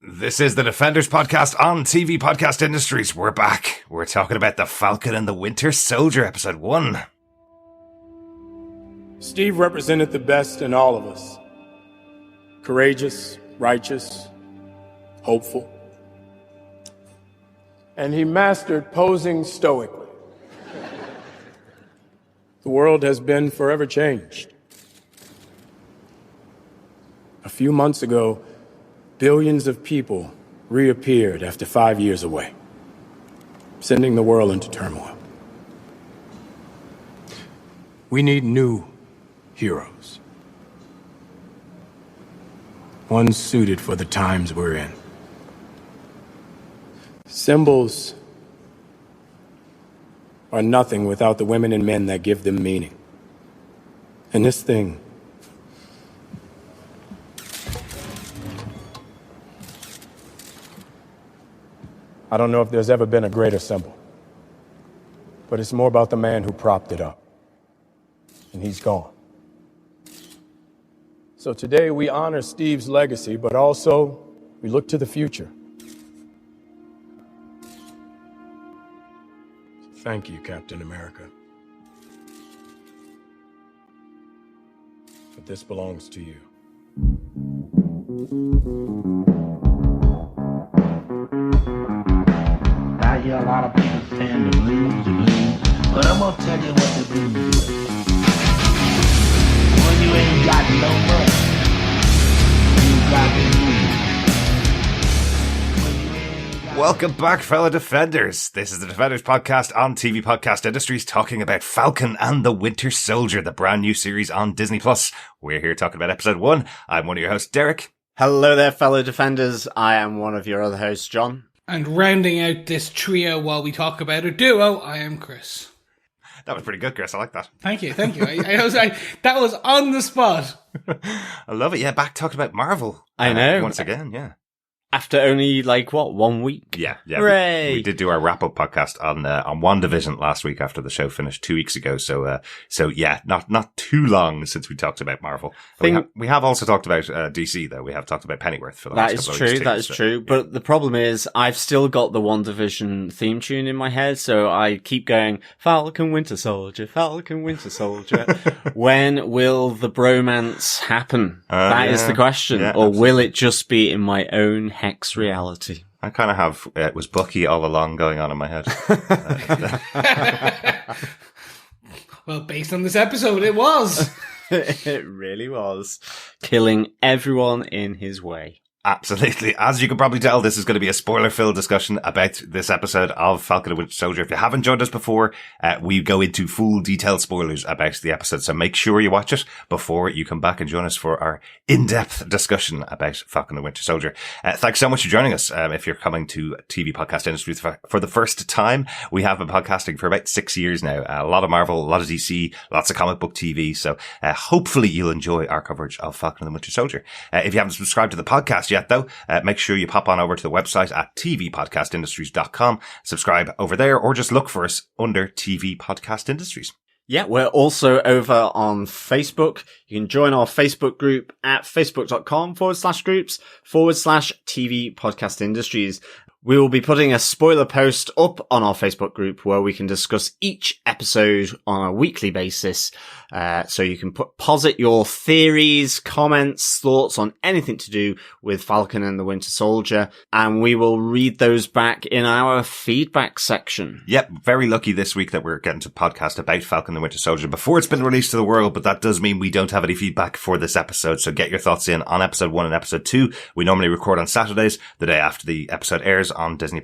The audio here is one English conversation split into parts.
This is the Defenders podcast on TV Podcast Industries. We're back. We're talking about the Falcon and the Winter Soldier, episode 1. Steve represented the best in all of us. Courageous, righteous, hopeful. And he mastered posing stoically. The world has been forever changed. A few months ago, billions of people reappeared after 5 years away, sending the world into turmoil. We need new heroes. One suited for the times we're in. Symbols are nothing without the women and men that give them meaning. And this thing, I don't know if there's ever been a greater symbol, but it's more about the man who propped it up. And he's gone. So today we honor Steve's legacy, but also we look to the future. Thank you, Captain America. But this belongs to you. I hear a lot of people saying the blues, but I'm gonna tell you what the blues is. When you ain't got no money, you got the blues. Welcome back, fellow Defenders. This is the Defenders podcast on TV Podcast Industries, talking about Falcon and the Winter Soldier, the brand new series on Disney+. We're here talking about episode 1. I'm one of your hosts, Derek. Hello there, fellow Defenders. I am one of your other hosts, John. And rounding out this trio while we talk about a duo, I am Chris. That was pretty good, Chris. I like that. Thank you. That was on the spot. I love it. Yeah, back talking about Marvel. I know. Once again, yeah. After only, 1 week? Yeah. Hooray! We did do our wrap-up podcast on WandaVision last week after the show finished 2 weeks ago. So yeah, not too long since we talked about Marvel. We have also talked about DC, though. We have talked about Pennyworth for the last couple of weeks too. That is true. But the problem is, I've still got the WandaVision theme tune in my head, so I keep going, Falcon, Winter Soldier, Falcon, Winter Soldier. When will the bromance happen? That is the question. Yeah, or will it just be in my own hex reality? I kind of have, it was Bucky all along going on in my head. Well, based on this episode, it was. It really was. Killing everyone in his way. Absolutely. As you can probably tell, this is going to be a spoiler-filled discussion about this episode of Falcon and Winter Soldier. If you haven't joined us before, we go into full detailed spoilers about the episode, so make sure you watch it before you come back and join us for our in-depth discussion about Falcon and Winter Soldier. Thanks so much for joining us. If you're coming to TV Podcast Industry for the first time, we have been podcasting for about 6 years now. A lot of Marvel, a lot of DC, lots of comic book TV, so hopefully you'll enjoy our coverage of Falcon and the Winter Soldier. If you haven't subscribed to the podcast yet, though, make sure you pop on over to the website at tvpodcastindustries.com, subscribe over there, or just look for us under TV Podcast Industries. Yeah, we're also over on Facebook. You can join our Facebook group at facebook.com/groups/TV Podcast Industries. We will be putting a spoiler post up on our Facebook group where we can discuss each episode on a weekly basis. So you can posit your theories, comments, thoughts on anything to do with Falcon and the Winter Soldier, and we will read those back in our feedback section. Yep, very lucky this week that we're getting to podcast about Falcon and the Winter Soldier before it's been released to the world, but that does mean we don't have any feedback for this episode, so get your thoughts in on episode 1 and episode 2. We normally record on Saturdays, the day after the episode airs on Disney+,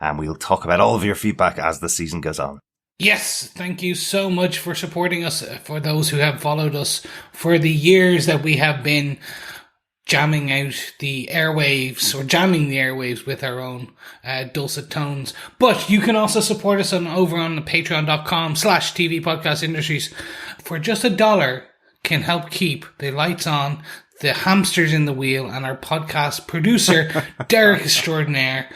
and we'll talk about all of your feedback as the season goes on. Yes, thank you so much for supporting us, for those who have followed us for the years that we have been jamming out the airwaves, or jamming the airwaves with our own dulcet tones. But you can also support us over on the patreon.com/TV Podcast Industries. For just $1 can help keep the lights on, the hamsters in the wheel, and our podcast producer, Derek Extraordinaire,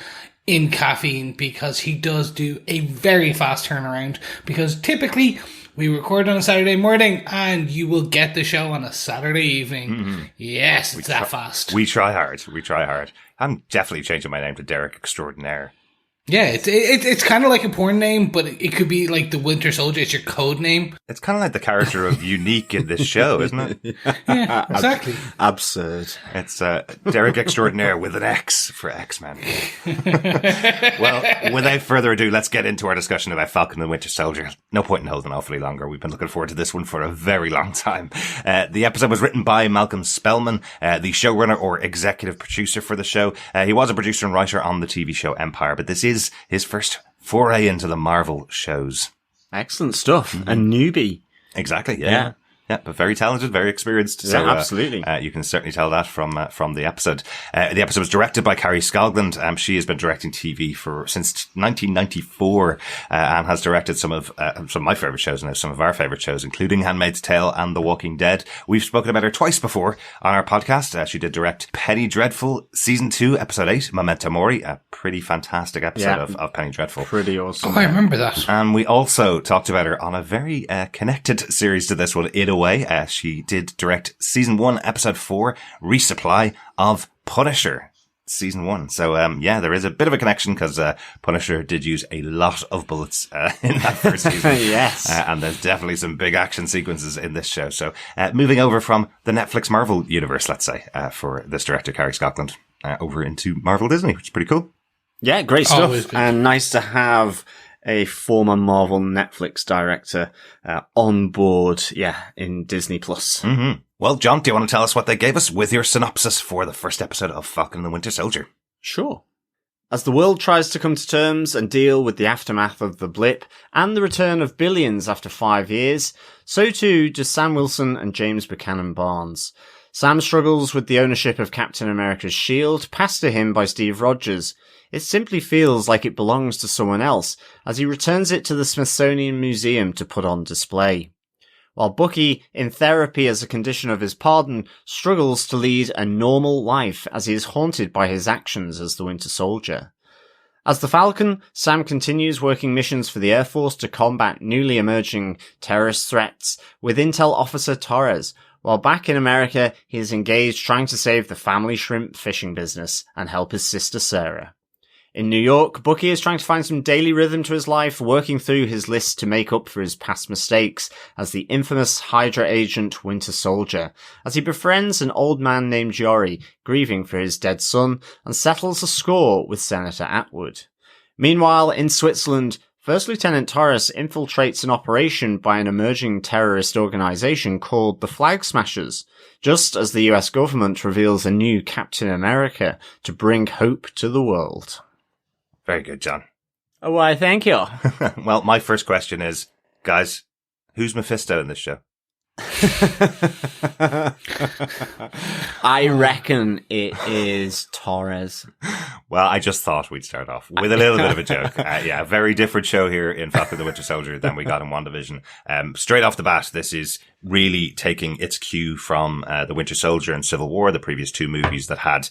in caffeine, because he does do a very fast turnaround, because typically we record on a Saturday morning and you will get the show on a Saturday evening. Mm-hmm. Yes, it's that fast. We try hard. I'm definitely changing my name to Derek Extraordinaire. Yeah, it's kind of like a porn name, but it could be like the Winter Soldier. It's your code name. It's kind of like the character of Unique in this show, isn't it? Yeah, exactly. Absurd. It's Derek Extraordinaire with an X for X-Men. Well, without further ado, let's get into our discussion about Falcon and the Winter Soldier. No point in holding awfully longer. We've been looking forward to this one for a very long time. The episode was written by Malcolm Spellman, the showrunner or executive producer for the show. He was a producer and writer on the TV show Empire, but this is his first foray into the Marvel shows. Excellent stuff. A newbie. Exactly. Yeah. Yeah, but very talented, very experienced. So, absolutely. You can certainly tell that from the episode. The episode was directed by Kari Skogland. She has been directing TV since 1994, and has directed some of my favorite shows now, some of our favorite shows, including Handmaid's Tale and The Walking Dead. We've spoken about her twice before on our podcast. She did direct Penny Dreadful Season 2, Episode 8, Memento Mori, a pretty fantastic episode of Penny Dreadful. Pretty awesome. Oh, I remember that. And we also talked about her on a very connected series to this one, In a Way. She did direct Season 1, Episode 4, Resupply of Punisher. Season 1. So, there is a bit of a connection because Punisher did use a lot of bullets in that first season. Yes. And there's definitely some big action sequences in this show. So, moving over from the Netflix Marvel universe, let's say, for this director, Kari Skogland, over into Marvel Disney, which is pretty cool. Yeah, great stuff. And nice to have a former Marvel Netflix director on board, in Disney Plus. Mm-hmm. Well, John, do you want to tell us what they gave us with your synopsis for the first episode of Falcon and the Winter Soldier? Sure. As the world tries to come to terms and deal with the aftermath of the blip and the return of billions after 5 years, so too do Sam Wilson and James Buchanan Barnes. Sam struggles with the ownership of Captain America's shield, passed to him by Steve Rogers. It simply feels like it belongs to someone else, as he returns it to the Smithsonian Museum to put on display. While Bucky, in therapy as a condition of his pardon, struggles to lead a normal life as he is haunted by his actions as the Winter Soldier. As the Falcon, Sam continues working missions for the Air Force to combat newly emerging terrorist threats with Intel Officer Torres, while back in America, he is engaged trying to save the family shrimp fishing business and help his sister Sarah. In New York, Bucky is trying to find some daily rhythm to his life, working through his list to make up for his past mistakes as the infamous Hydra agent Winter Soldier, as he befriends an old man named Yori, grieving for his dead son, and settles a score with Senator Atwood. Meanwhile, in Switzerland, First Lieutenant Torres infiltrates an operation by an emerging terrorist organization called the Flag Smashers, just as the US government reveals a new Captain America to bring hope to the world. Very good, John. Oh, why, thank you. Well, my first question is, guys, who's Mephisto in this show? I reckon it is Torres. Well, I just thought we'd start off with a little bit of a joke. A very different show here in Falcon the Winter Soldier than we got in WandaVision. Straight off the bat, this is really taking its cue from the Winter Soldier and Civil War, the previous two movies that had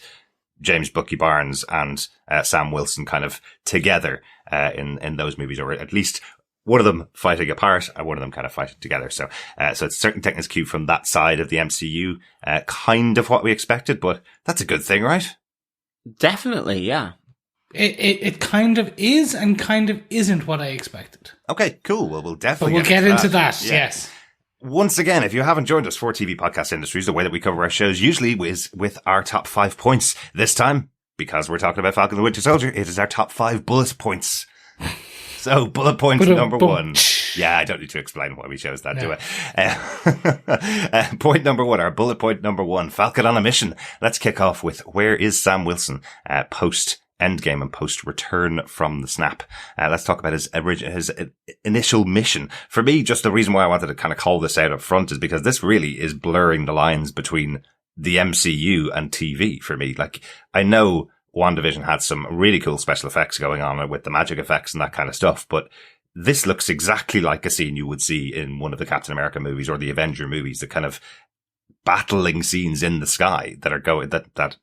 James Bucky Barnes and Sam Wilson kind of together in those movies, or at least one of them fighting apart and one of them kind of fighting together. So it's certainly taking its cue from that side of the MCU, kind of what we expected, but that's a good thing, right? Definitely, yeah. It kind of is and kind of isn't what I expected. Okay, cool. Well, we'll definitely But we'll get into that, yes. Once again, if you haven't joined us for TV Podcast Industries, the way that we cover our shows usually is with our top 5 points. This time, because we're talking about Falcon the Winter Soldier, it is our top 5 bullet points. So, bullet point number 1. Yeah, I don't need to explain why we chose that, do I? Point number 1, our bullet point number 1, Falcon on a mission. Let's kick off with where is Sam Wilson post Endgame and post return from the snap. Let's talk about his initial mission. For me, just the reason why I wanted to kind of call this out up front is because this really is blurring the lines between the MCU and TV for me. Like, I know WandaVision had some really cool special effects going on with the magic effects and that kind of stuff, but this looks exactly like a scene you would see in one of the Captain America movies or the Avenger movies, the kind of battling scenes in the sky that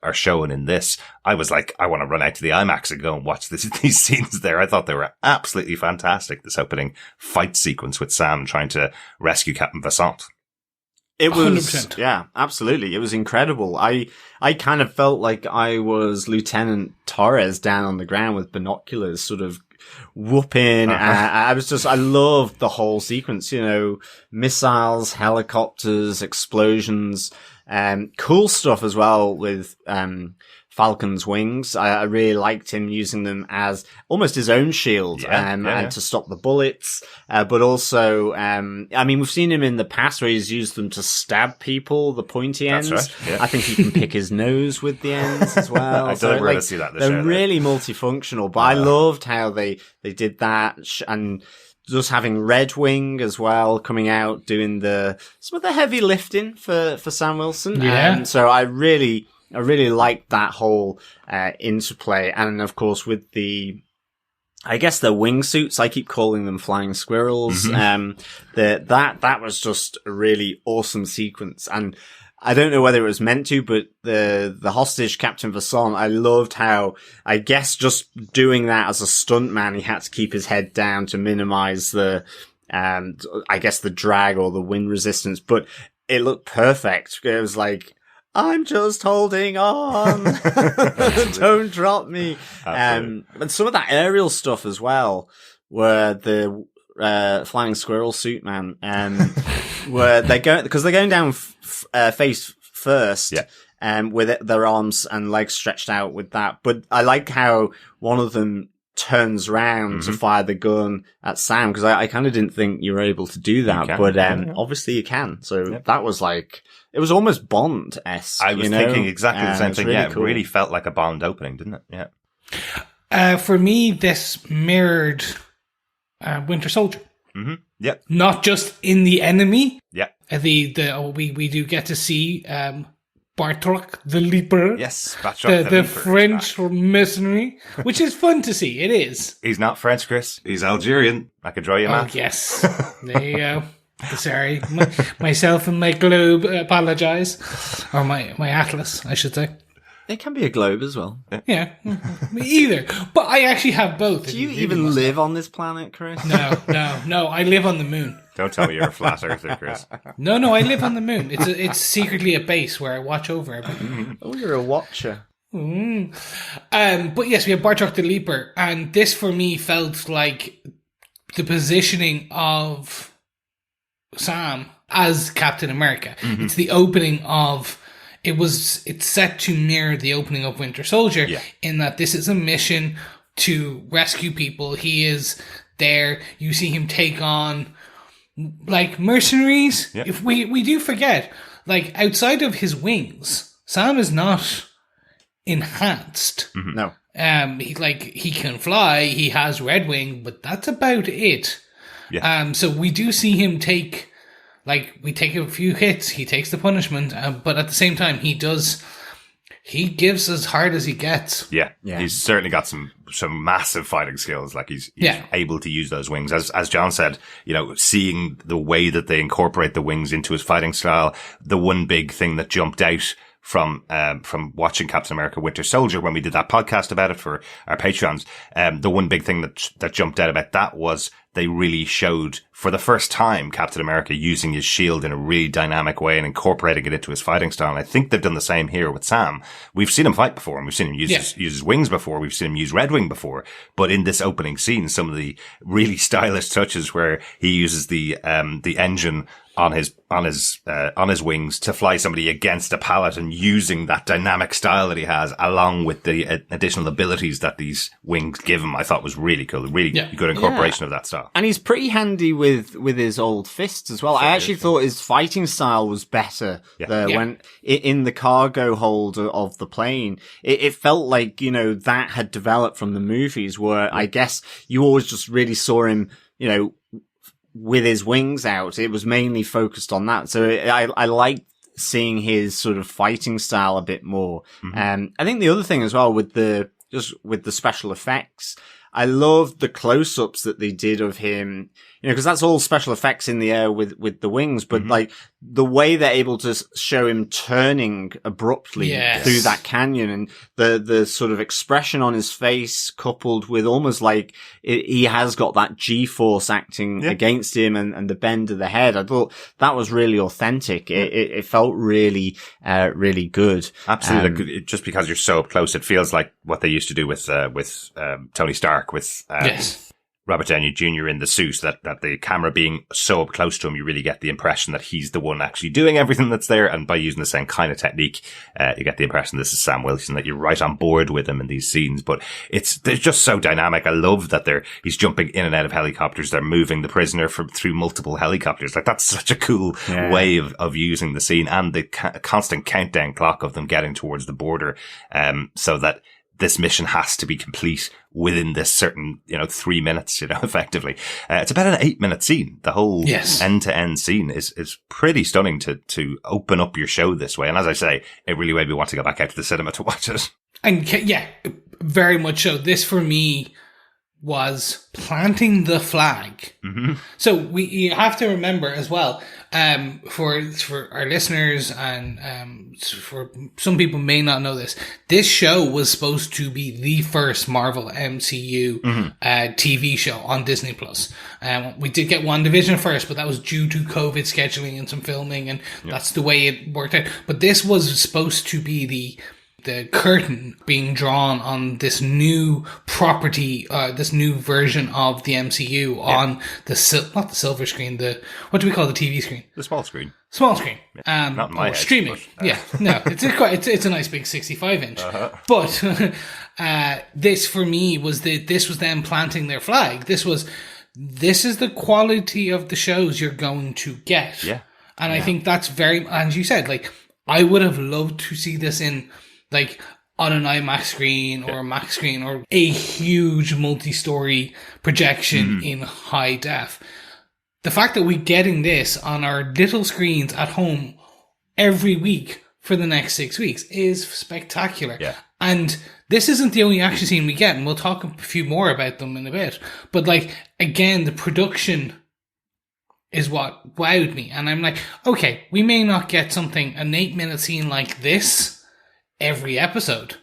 are shown in this. I was like, I want to run out to the IMAX and go and watch these scenes there. I thought they were absolutely fantastic. This opening fight sequence with Sam trying to rescue Captain Vincent. It was, 100%. yeah, absolutely. It was incredible. I kind of felt like I was Lieutenant Torres down on the ground with binoculars, sort of whooping. I loved the whole sequence, missiles, helicopters, explosions, cool stuff as well with, Falcon's wings. I really liked him using them as almost his own shield, and to stop the bullets. But also, we've seen him in the past where he's used them to stab people, the pointy ends. That's right. Yeah. I think he can pick his nose with the ends as well. I don't really see that in the they're show, really multifunctional, but I loved how they did that, and just having Red Wing as well coming out doing some of the heavy lifting for Sam Wilson. Yeah. So I really liked that whole interplay, and of course with the wingsuits, I keep calling them flying squirrels. That was just a really awesome sequence, and I don't know whether it was meant to, but the hostage, Captain Vasson, I loved how, I guess just doing that as a stuntman, he had to keep his head down to minimize the drag or the wind resistance, but it looked perfect. It was like, I'm just holding on. Don't drop me. And some of that aerial stuff as well, where the flying squirrel suit man, where they're going down face first, with their arms and legs stretched out with that. But I like how one of them turns round to fire the gun at Sam, because I kind of didn't think you were able to do that, but obviously you can. So that was like, it was almost Bond-esque. I was thinking exactly the same thing. Really cool. It really felt like a Bond opening, didn't it? Yeah. For me, this mirrored Winter Soldier. Mm-hmm. Yep. Not just in the enemy. Yeah. We do get to see Bartok the Leaper. Yes, Bartok the French mercenary, which is fun to see. It is. He's not French, Chris. He's Algerian. I could draw you a map. Oh, yes. There you go. Sorry. Myself and my globe apologize. Or my atlas, I should say. It can be a globe as well. Yeah. Either. But I actually have both. Do you even live on this planet, Chris? No. I live on the moon. Don't tell me you're a flat earther, Chris. No, I live on the moon. It's secretly a base where I watch over everything. Oh, you're a watcher. But yes, we have Bartok the Leaper, and this for me felt like the positioning of Sam as Captain America. It's the opening of it's set to mirror the opening of Winter Soldier, in that this is a mission to rescue people. He is there. You see him take on like mercenaries. If we do forget, like outside of his wings, Sam is not enhanced. No. He can fly, he has Red Wing, but that's about it. So we do see him take a few hits, he takes the punishment, but at the same time he gives as hard as he gets. Yeah. He's certainly got some massive fighting skills. Like he's able to use those wings. As John said, seeing the way that they incorporate the wings into his fighting style, the one big thing that jumped out from watching Captain America Winter Soldier when we did that podcast about it for our Patreons, the one big thing that jumped out about that was they really showed for the first time Captain America using his shield in a really dynamic way and incorporating it into his fighting style. And I think they've done the same here with Sam. We've seen him fight before, and we've seen him use his wings before. We've seen him use Red Wing before. But in this opening scene, some of the really stylish touches where he uses the engine on his wings to fly somebody against a pallet, and using that dynamic style that he has along with the additional abilities that these wings give him, I thought was really cool. Really good incorporation of that style. And he's pretty handy with his old fists as well. I actually thought his fighting style was better when in the cargo hold of the plane. It felt like, that had developed from the movies, where I guess you always just really saw him, with his wings out. It was mainly focused on that. So I liked seeing his sort of fighting style a bit more. I think the other thing as well with the special effects, I loved the close-ups that they did of him because that's all special effects in the air with the wings, but like the way they're able to show him turning abruptly through that canyon, and the sort of expression on his face coupled with almost like he has got that G-force acting against him, and the bend of the head. I thought that was really authentic. It felt really, really good. Absolutely. Just because you're so up close, it feels like what they used to do with Tony Stark, with Robert Downey Jr. in the suit, that the camera being so up close to him, you really get the impression that he's the one actually doing everything that's there. And by using the same kind of technique, you get the impression this is Sam Wilson, that you're right on board with him in these scenes. But they're just so dynamic. I love that he's jumping in and out of helicopters. They're moving the prisoner through multiple helicopters. Like, that's such a cool way of using the scene, and the constant countdown clock of them getting towards the border, so that this mission has to be complete within this certain, 3 minutes, effectively. It's about an 8-minute scene. The whole end-to-end scene is pretty stunning to open up your show this way. And as I say, it really made me want to go back out to the cinema to watch it. And very much so. This for me was planting the flag. So you have to remember as well, for our listeners, and for some people may not know this show was supposed to be the first Marvel MCU TV show on Disney Plus. We did get WandaVision first, but that was due to COVID scheduling and some filming, and that's the way it worked out. But this was supposed to be the curtain being drawn on this new property, this new version of the MCU on not the silver screen, what do we call the TV screen? The small screen. Small screen. Not my head, streaming. But, no, it's a nice big 65-inch. But this for me this was them planting their flag. This is the quality of the shows you're going to get. Yeah. And I think that's very, as you said, like, I would have loved to see this in, like, on an IMAX screen or a Max screen or a huge multi-story projection in high def. The fact that we're getting this on our little screens at home every week for the next 6 weeks is spectacular. Yeah. And this isn't the only action scene we get, and we'll talk a few more about them in a bit. But, like, again, the production is what wowed me. And I'm like, okay, we may not get an 8-minute scene like this every episode,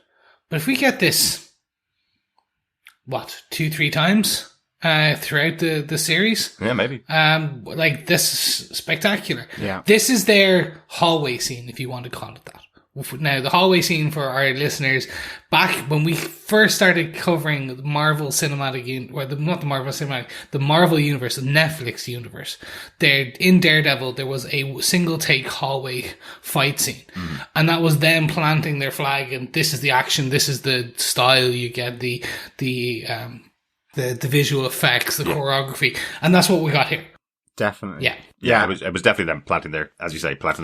but if we get this 2-3 times throughout the series, maybe, like, this is spectacular. This is their hallway scene, if you want to call it that. Now, the hallway scene, for our listeners, back when we first started covering the Marvel Cinematic the Marvel Universe, the Netflix universe, in Daredevil, there was a single take hallway fight scene. And that was them planting their flag, and this is the action, this is the style you get, the visual effects, the choreography, and that's what we got here. Definitely. Yeah, it was definitely them planting their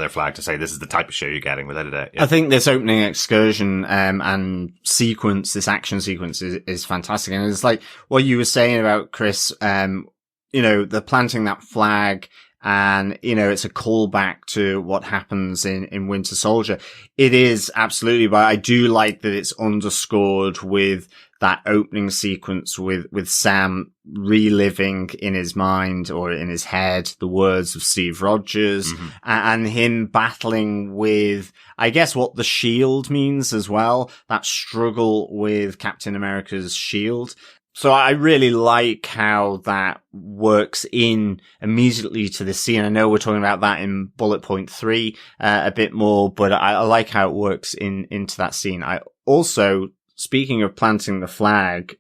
flag to say this is the type of show you're getting, without a doubt. Yeah. I think this opening excursion and sequence, this action sequence is fantastic. And it's like what you were saying about, Chris, the planting that flag, and, it's a callback to what happens in Winter Soldier. It is absolutely, but I do like that it's underscored with that opening sequence with Sam reliving in his mind or in his head the words of Steve Rogers, and him battling with, I guess, what the shield means as well, that struggle with Captain America's shield. So I really like how that works in immediately to the scene. I know we're talking about that in bullet point 3 a bit more, but I like how it works into that scene. I also, speaking of planting the flag,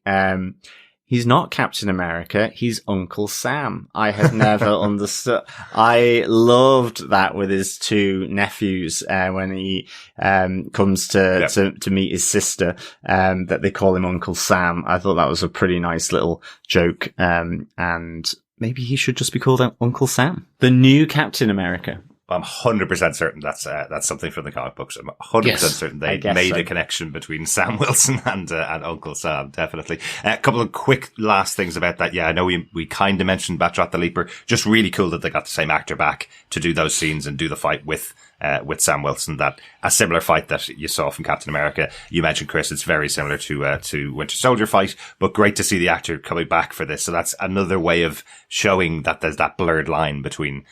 he's not Captain America. He's Uncle Sam. I had never understood. I loved that with his 2 nephews, when he, comes to meet his sister, that they call him Uncle Sam. I thought that was a pretty nice little joke. And maybe he should just be called Uncle Sam, the new Captain America. I'm 100% certain that's something from the comic books. I'm 100% certain they made a connection between Sam Wilson and Uncle Sam, definitely. A couple of quick last things about that. Yeah, I know we kind of mentioned Batroc the Leaper. Just really cool that they got the same actor back to do those scenes and do the fight with with Sam Wilson, that a similar fight that you saw from Captain America. You mentioned, Chris, it's very similar to Winter Soldier fight, but great to see the actor coming back for this. So that's another way of showing that there's that blurred line between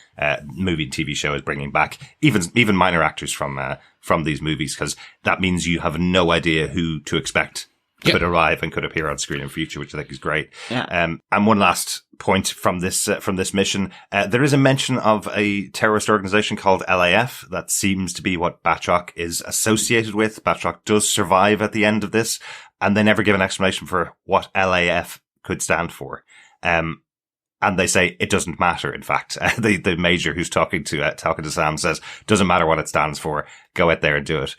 movie and TV shows, bringing back even minor actors from these movies, because that means you have no idea who to expect could arrive and could appear on screen in future, which I think is great. Yeah. And one last point from this mission, there is a mention of a terrorist organization called LAF. That seems to be what Batroc is associated with. Batroc does survive at the end of this, and they never give an explanation for what LAF could stand for. And they say it doesn't matter. In fact, the major who's talking to Sam says, doesn't matter what it stands for. Go out there and do it.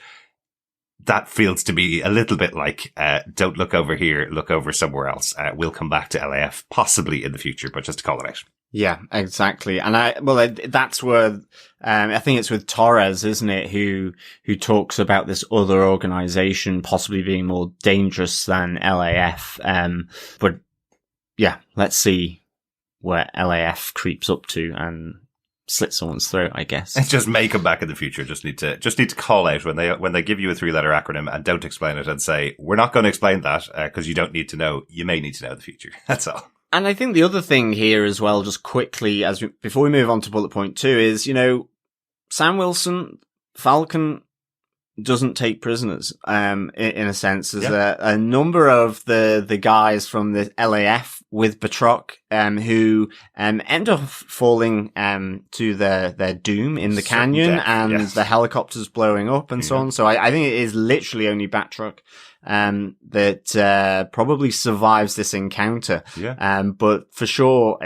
That feels to be a little bit like, don't look over here, look over somewhere else. We'll come back to LAF possibly in the future, but just to call it out. Yeah, exactly. And that's where, I think it's with Torres, isn't it? Who talks about this other organization possibly being more dangerous than LAF. But yeah, let's see where LAF creeps up to and slit someone's throat, I guess. It's just may come back in the future. Just need to call out when they give you a 3-letter acronym and don't explain it and say, we're not going to explain that because you don't need to know. You may need to know in the future. That's all. And I think the other thing here as well, just quickly, before we move on to bullet point 2, is, Sam Wilson, Falcon, doesn't take prisoners, in a sense. There's a number of the guys from the LAF with Batroc, who, end up falling, to their doom in the canyon and the helicopters blowing up and so on. So I think it is literally only Batroc, that probably survives this encounter. Yeah. But for sure,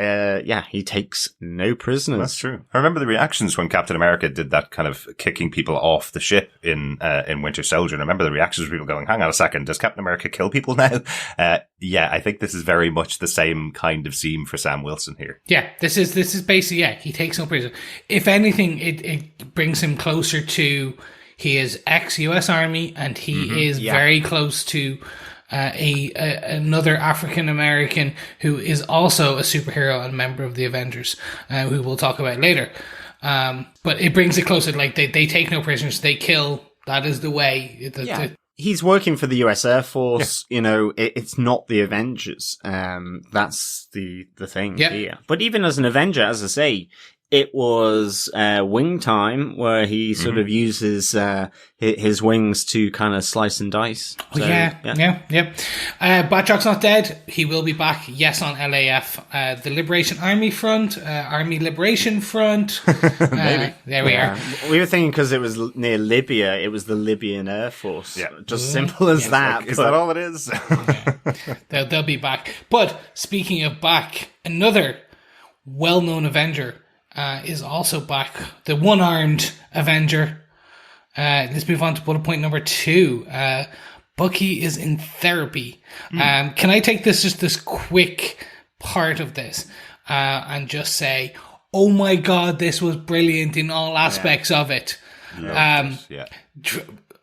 he takes no prisoners. That's true. I remember the reactions when Captain America did that kind of kicking people off the ship in Winter Soldier. And I remember the reactions of people going, hang on a second, does Captain America kill people now? I think this is very much the same kind of scene for Sam Wilson here. Yeah, this is basically, he takes no prisoners. If anything, it brings him closer to, he is ex-US Army, and he is very close to another African American who is also a superhero and member of the Avengers, who we'll talk about later. But it brings it closer. Like they take no prisoners, they kill. That is the way. He's working for the US Air Force. It's not the Avengers. That's the thing here. But even as an Avenger, as I say, it was wing time where he sort of uses his wings to kind of slice and dice. So, Batroc's not dead. He will be back, yes, on LAF. The Liberation Army Front, Army Liberation Front. Maybe. There we are. We were thinking because it was near Libya, it was the Libyan Air Force. Yeah. Just simple as that. Is that all it is? They'll be back. But speaking of back, another well-known Avenger is also back. The one-armed Avenger. Let's move on to bullet point number 2. Bucky is in therapy. Can I take this quick part of this and just say, oh my God, this was brilliant in all aspects of it.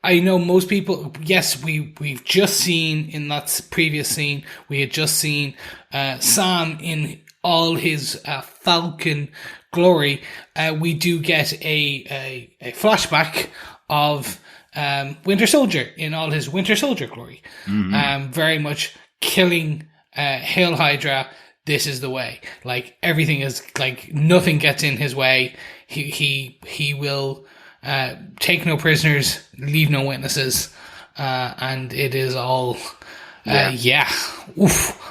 I know most people, yes, we've just seen in that previous scene, we had just seen Sam in all his Falcon glory. We do get a flashback of Winter Soldier in all his Winter Soldier glory. Very much killing Hail Hydra. This is the way. Like everything is like nothing gets in his way. He will take no prisoners, leave no witnesses, and it is all oof.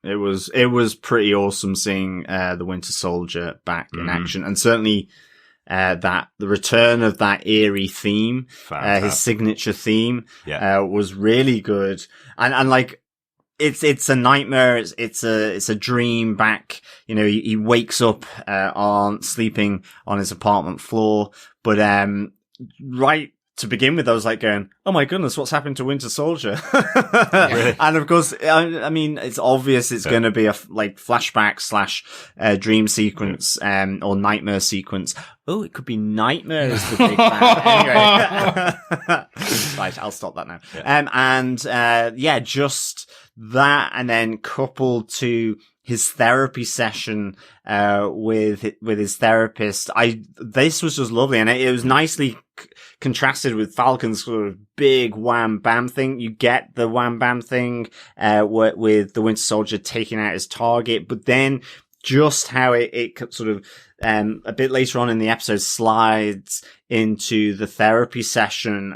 It was pretty awesome seeing the Winter Soldier back in action, and certainly the return of that eerie theme, his signature theme, was really good. And like it's a nightmare. It's a dream back. He wakes up sleeping on his apartment floor, but right to begin with, I was like going, oh my goodness, what's happened to Winter Soldier? Really? And of course, I mean, it's obvious it's going to be a flashback / dream sequence, or nightmare sequence. Oh, it could be nightmare is the big fan. Anyway. Right, I'll stop that now. Yeah. Just that, and then coupled to his therapy session with his therapist. This was just lovely, and it was nicely contrasted with Falcon's sort of big wham bam thing. You get the wham bam thing with the Winter Soldier taking out his target, but then just how it sort of a bit later on in the episode slides into the therapy session.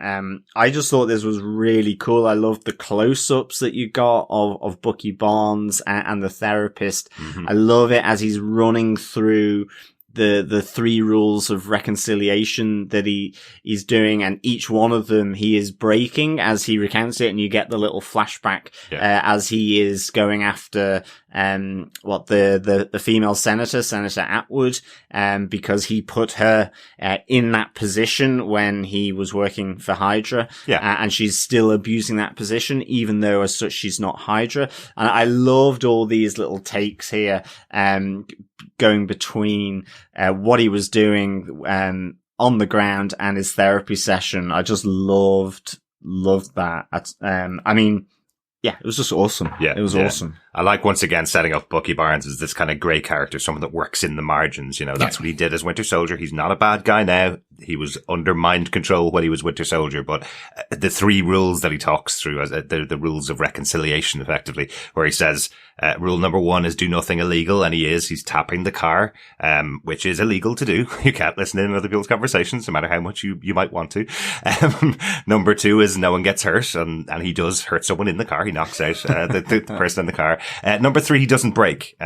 I just thought this was really cool. I loved the close-ups that you got of Bucky Barnes and the therapist. Mm-hmm. I love it as he's running through the 3 rules of reconciliation that he's doing, and each one of them he is breaking as he recounts it, and you get the little flashback as he is going after the female Senator Atwood, because he put her in that position when he was working for Hydra, and she's still abusing that position even though as such she's not Hydra. And I loved all these little takes here going between what he was doing on the ground and his therapy session. I just loved that. I mean, yeah, it was just awesome. Yeah, it was awesome. I like, once again, setting up Bucky Barnes as this kind of grey character, someone that works in the margins. You know, that's what he did as Winter Soldier. He's not a bad guy now. He was under mind control when he was Winter Soldier, but the 3 rules that he talks through, the rules of reconciliation, effectively, where he says, rule number 1 is do nothing illegal, and he's tapping the car, which is illegal to do. You can't listen in other people's conversations, no matter how much you might want to. Number 2 is no one gets hurt, and he does hurt someone in the car. He knocks out the person in the car. Number 3, he doesn't break.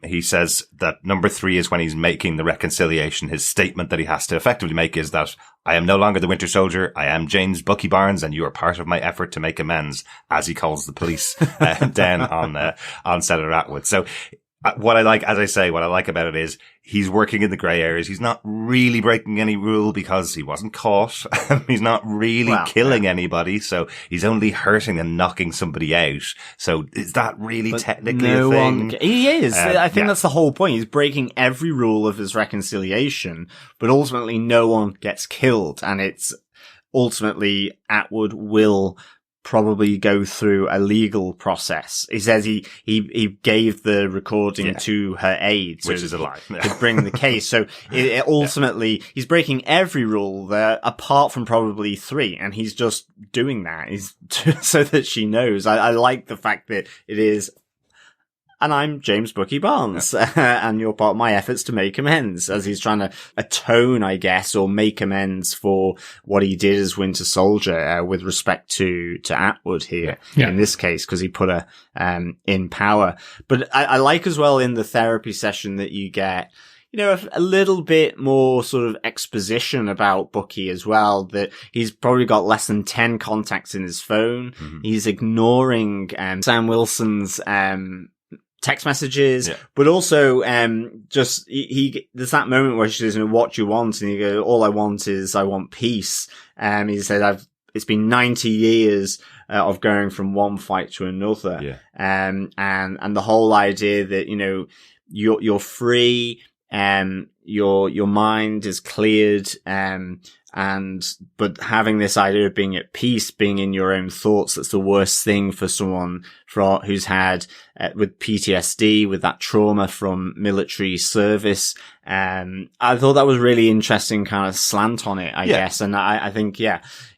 He says that number 3 is when he's making the reconciliation. His statement that he has to effectively make is that I am no longer the Winter Soldier. I am James Bucky Barnes, and you are part of my effort to make amends, as he calls the police down on Senator Atwood. So what I like about it is he's working in the grey areas. He's not really breaking any rule because he wasn't caught. He's not really killing anybody. So he's only hurting and knocking somebody out. So is that really technically a thing? He is. I think that's the whole point. He's breaking every rule of his reconciliation, but ultimately no one gets killed. And it's ultimately Atwood will probably go through a legal process. He says he gave the recording to her aide, which is a lie, to bring the case. So ultimately he's breaking every rule there apart from probably 3, and he's just doing that so that she knows. I like the fact that it is, and I'm James Bucky Barnes, and you're part of my efforts to make amends, as he's trying to atone, I guess, or make amends for what he did as Winter Soldier, with respect to Atwood here, in this case, because he put her, in power. But I like as well in the therapy session that you get, you know, a little bit more sort of exposition about Bucky as well, that he's probably got less than 10 contacts in his phone. Mm-hmm. He's ignoring, Sam Wilson's, text messages, but also just he there's that moment where she says, what do you want? And he goes, all I want is I want peace. He said, it's been 90 years of going from one fight to another. And the whole idea that, you know, you're free, your mind is cleared, but having this idea of being at peace, being in your own thoughts, that's the worst thing for someone who's had, with PTSD, with that trauma from military service. I thought that was really interesting kind of slant on it, I guess. And I think,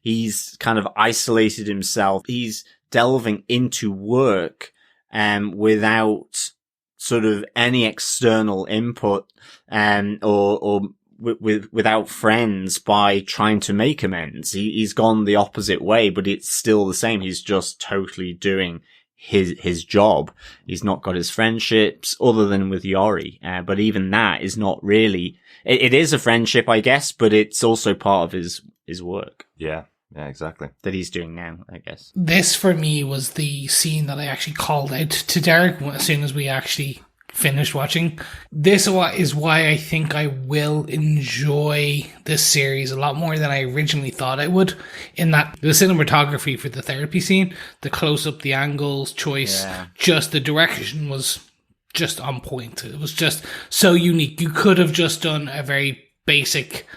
he's kind of isolated himself. He's delving into work, without sort of any external input, or without friends, by trying to make amends. He's gone the opposite way, but it's still the same. He's just totally doing his job. He's not got his friendships other than with Yori. But even that is not really, it is a friendship, I guess, but it's also part of his work. Yeah, exactly. That he's doing now, I guess. This for me was the scene that I actually called out to Derek as soon as we actually finished watching. This is why I think I will enjoy this series a lot more than I originally thought I would, in that the cinematography for the therapy scene, the close-up, the angles, choice, just the direction was just on point. It was just so unique. You could have just done a very basic,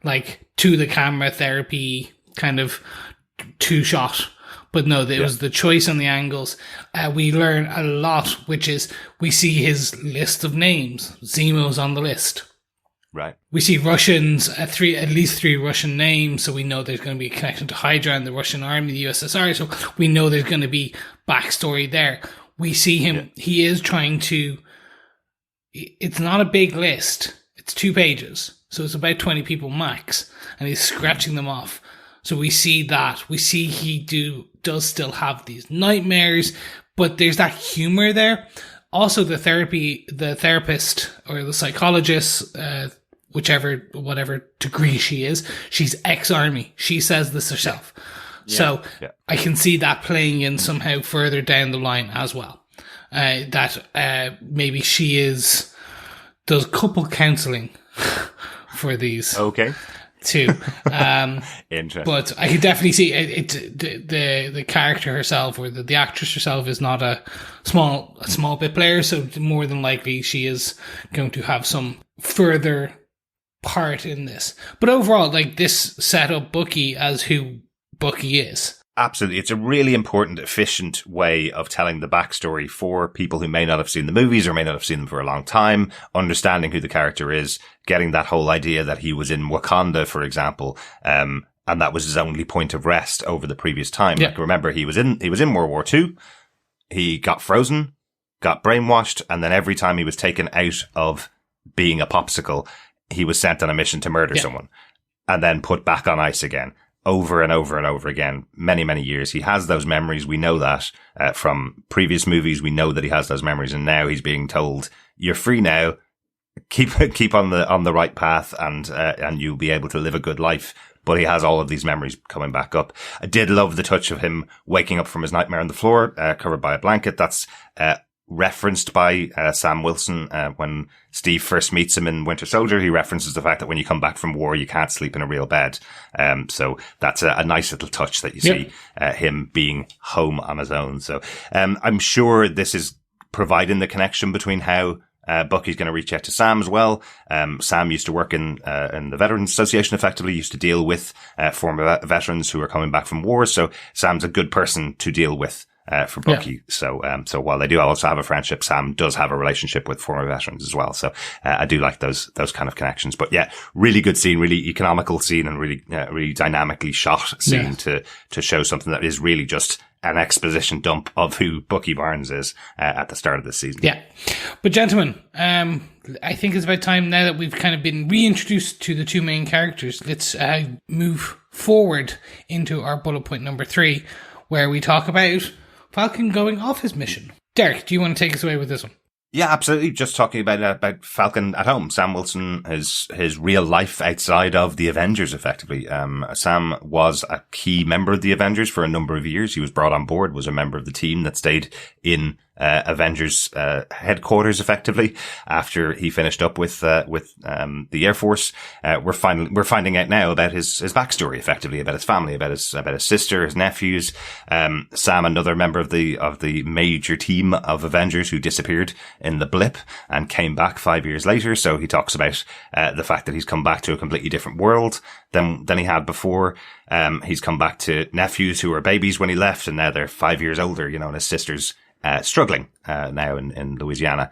like, to the camera therapy kind of 2-shot, But no, it was the choice on the angles. We learn a lot, which is we see his list of names. Zemo's on the list. Right. We see Russians, at least three Russian names, so we know there's going to be a connection to Hydra and the Russian army, the USSR, so we know there's going to be backstory there. We see him, he is trying to, it's not a big list, it's 2 pages, so it's about 20 people max, and he's scratching them off. So we see that, we see he does still have these nightmares, but there's that humor there. Also, the therapist or the psychologist, whatever degree she is, she's ex-army. She says this herself. Yeah. So I can see that playing in somehow further down the line as well. That maybe she does couple counseling for these. Okay. Too. Interesting. But I could definitely see the character herself or the actress herself is not a small bit player, so more than likely she is going to have some further part in this. But overall, like, this set up Bucky as who Bucky is. Absolutely. It's a really important, efficient way of telling the backstory for people who may not have seen the movies or may not have seen them for a long time, understanding who the character is, getting that whole idea that he was in Wakanda, for example, and that was his only point of rest over the previous time. Yeah. Like, remember, he was in World War II. He got frozen, got brainwashed, and then every time he was taken out of being a popsicle, he was sent on a mission to murder someone and then put back on ice again. Over and over and over again, many, many years. He has those memories. We know that from previous movies. We know that he has those memories, and now he's being told, "You're free now. Keep on the right path, and you'll be able to live a good life." But he has all of these memories coming back up. I did love the touch of him waking up from his nightmare on the floor, covered by a blanket. That's referenced by Sam Wilson when Steve first meets him in Winter Soldier. He references the fact that when you come back from war, you can't sleep in a real bed. So that's a nice little touch that you see him being home on his own. So I'm sure this is providing the connection between how Bucky's going to reach out to Sam as well. Sam used to work in the Veterans Association, effectively used to deal with former veterans who are coming back from war. So Sam's a good person to deal with for Bucky. So while they do also have a friendship, Sam does have a relationship with former veterans as well. So I do like those kind of connections. But yeah, really good scene, really economical scene, and really dynamically shot scene to show something that is really just an exposition dump of who Bucky Barnes is at the start of this season. Yeah. But gentlemen, I think it's about time now that we've kind of been reintroduced to the 2 main characters. Let's move forward into our bullet point number 3, where we talk about Falcon going off his mission. Derek, do you want to take us away with this one? Yeah, absolutely. Just talking about Falcon at home. Sam Wilson, his real life outside of the Avengers, effectively. Sam was a key member of the Avengers for a number of years. He was brought on board, was a member of the team that stayed in Avengers headquarters, effectively, after he finished up with the Air Force. We're finding out now about his backstory, effectively, about his family, about his sister, his nephews. Sam, another member of the major team of Avengers who disappeared in the blip and came back 5 years later. So he talks about the fact that he's come back to a completely different world than he had before. He's come back to nephews who were babies when he left, and now they're 5 years older, and his sister's struggling now in Louisiana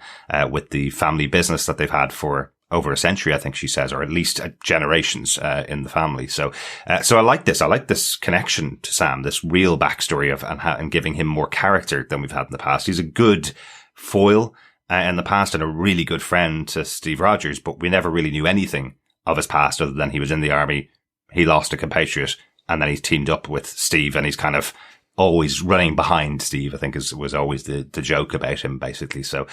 with the family business that they've had for over a century, I think she says, or at least generations in the family. So I like this. I like this connection to Sam, this real backstory and giving him more character than we've had in the past. He's a good foil in the past and a really good friend to Steve Rogers, but we never really knew anything of his past other than he was in the army, he lost a compatriot, and then he's teamed up with Steve, and he's kind of always running behind Steve, I think was always the joke about him, basically. So,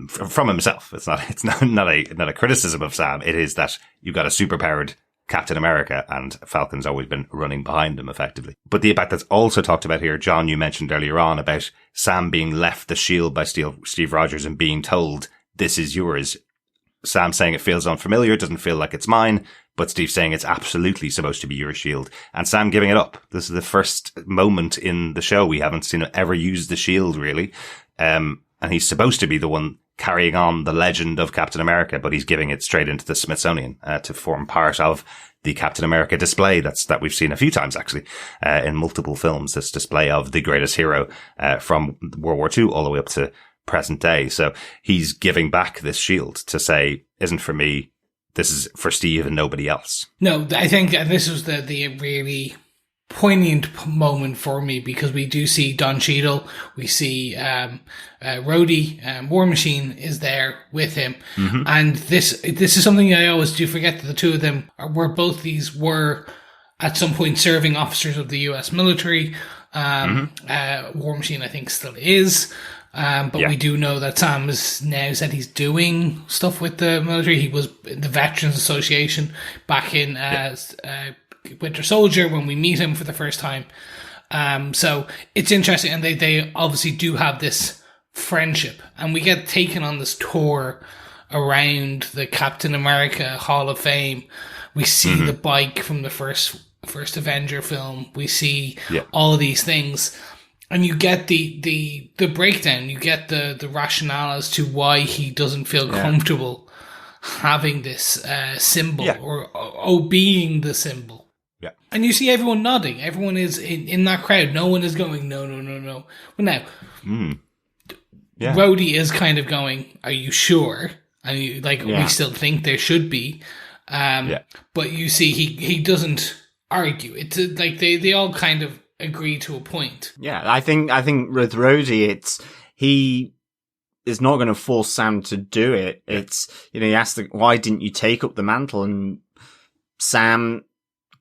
from himself, it's not a criticism of Sam. It is that you've got a superpowered Captain America, and Falcon's always been running behind him, effectively. But the impact that's also talked about here, John, you mentioned earlier on about Sam being left the shield by Steve Rogers and being told, "This is yours." Sam saying it feels unfamiliar, doesn't feel like it's mine, but Steve saying it's absolutely supposed to be your shield. And Sam giving it up. This is the first moment in the show we haven't seen him ever use the shield, really. And he's supposed to be the one carrying on the legend of Captain America, but he's giving it straight into the Smithsonian to form part of the Captain America display that we've seen a few times actually in multiple films. This display of the greatest hero from World War II all the way up to present day. So he's giving back this shield to say, isn't for me, this is for Steve and nobody else. No, I think this was the really poignant moment for me, because we do see Don Cheadle, we see Rhodey, War Machine is there with him, and this is something I always do forget, that the two of them were at some point serving officers of the U.S. military. War Machine, I think, still is. But we do know that Sam has now said he's doing stuff with the military. He was in the Veterans Association back in Winter Soldier when we meet him for the first time. So it's interesting, and they obviously do have this friendship, and we get taken on this tour around the Captain America Hall of Fame. We see the bike from the first Avenger film. We see all of these things. And you get the breakdown, you get the rationale as to why he doesn't feel comfortable having this symbol or being the symbol. Yeah. And you see everyone nodding. Everyone is in that crowd. No one is going, no. But now, Rhodey is kind of going, are you sure? And we still think there should be. But you see, he doesn't argue. It's like they all kind of agree to a point. Yeah, I think with Rhodey, he is not going to force Sam to do it. It's, he asks, why didn't you take up the mantle? And Sam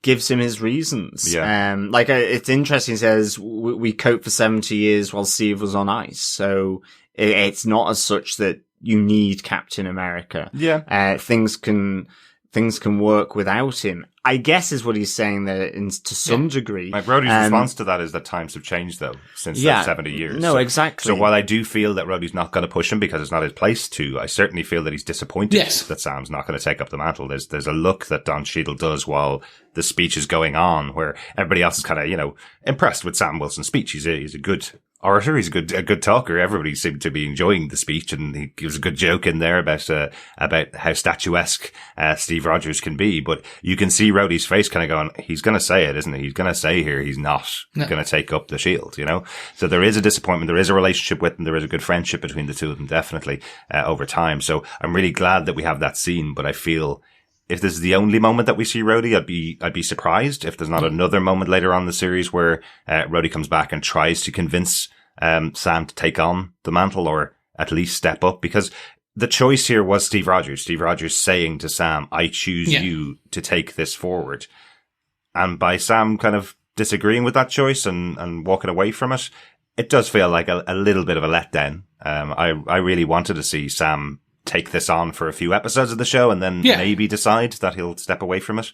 gives him his reasons. Yeah. It's interesting. He says, we coped for 70 years while Steve was on ice. So it's not as such that you need Captain America. Yeah. Things can work without him, I guess, is what he's saying there to some degree. Like Rhodey's response to that is that times have changed though since those 70 years. No, exactly. So while I do feel that Rhodey's not going to push him because it's not his place to, I certainly feel that he's disappointed that Sam's not going to take up the mantle. There's a look that Don Cheadle does while the speech is going on where everybody else is kind of, impressed with Sam Wilson's speech. He's a good orator. He's a good talker. Everybody seemed to be enjoying the speech, and he gives a good joke in there about how statuesque Steve Rogers can be. But you can see Rhodey's face kind of going, he's going to say it, isn't he? He's going to say here he's not going to take up the shield, So there is a disappointment. There is a relationship with them. There is a good friendship between the two of them, definitely, over time. So I'm really glad that we have that scene, but I feel if this is the only moment that we see Rhodey, I'd be surprised if there's not another moment later on in the series where Rhodey comes back and tries to convince Sam to take on the mantle or at least step up, because the choice here was Steve Rogers. Steve Rogers saying to Sam, I choose you to take this forward. And by Sam kind of disagreeing with that choice and walking away from it, it does feel like a little bit of a letdown. I really wanted to see Sam take this on for a few episodes of the show and then maybe decide that he'll step away from it.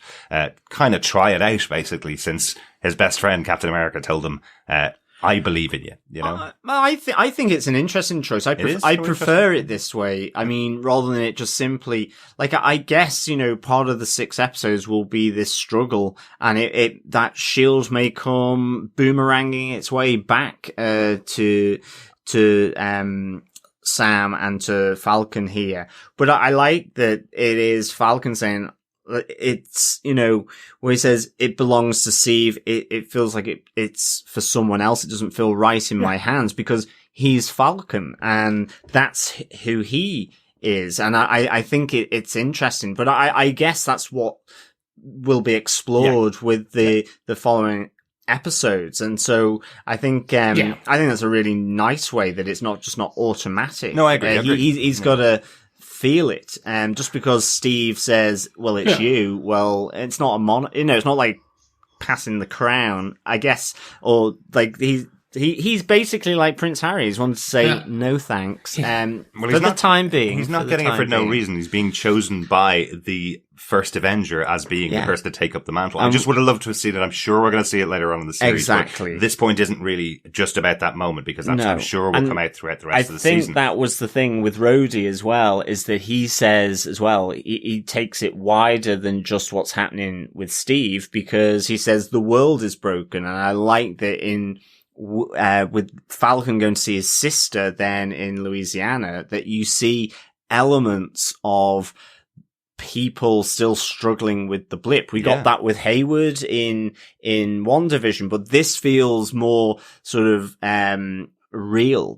Kind of try it out, basically, since his best friend, Captain America, told him, I believe in you, I think it's an interesting choice. I prefer it this way. I mean, rather than it just simply, I guess, part of the 6 episodes will be this struggle, and that shield may come boomeranging its way back, to Sam and to Falcon here. But I like that it is Falcon saying, it's, where he says it belongs to Steve. It feels like it's for someone else. It doesn't feel right in my hands, because he's Falcon and that's who he is. And I think it's interesting, but I guess that's what will be explored with the following episodes. And so I think that's a really nice way that it's not automatic. No, I agree. He's got to feel it. Just because Steve says, well, it's you, well, it's not it's not like passing the crown, I guess, or he's basically like Prince Harry. He's wanted to say no thanks. For the time being. He's not getting it for no reason. He's being chosen by the first Avenger as being the person to take up the mantle. I just would have loved to have seen it. I'm sure we're going to see it later on in the series. Exactly. But this point isn't really just about that moment, because I'm sure will come out throughout the rest of the season. I think that was the thing with Rhodey as well, is that he says as well, he takes it wider than just what's happening with Steve, because he says the world is broken. And I like that in with Falcon going to see his sister then in Louisiana, that you see elements of people still struggling with the blip. We got that with Hayward in WandaVision, but this feels more sort of real.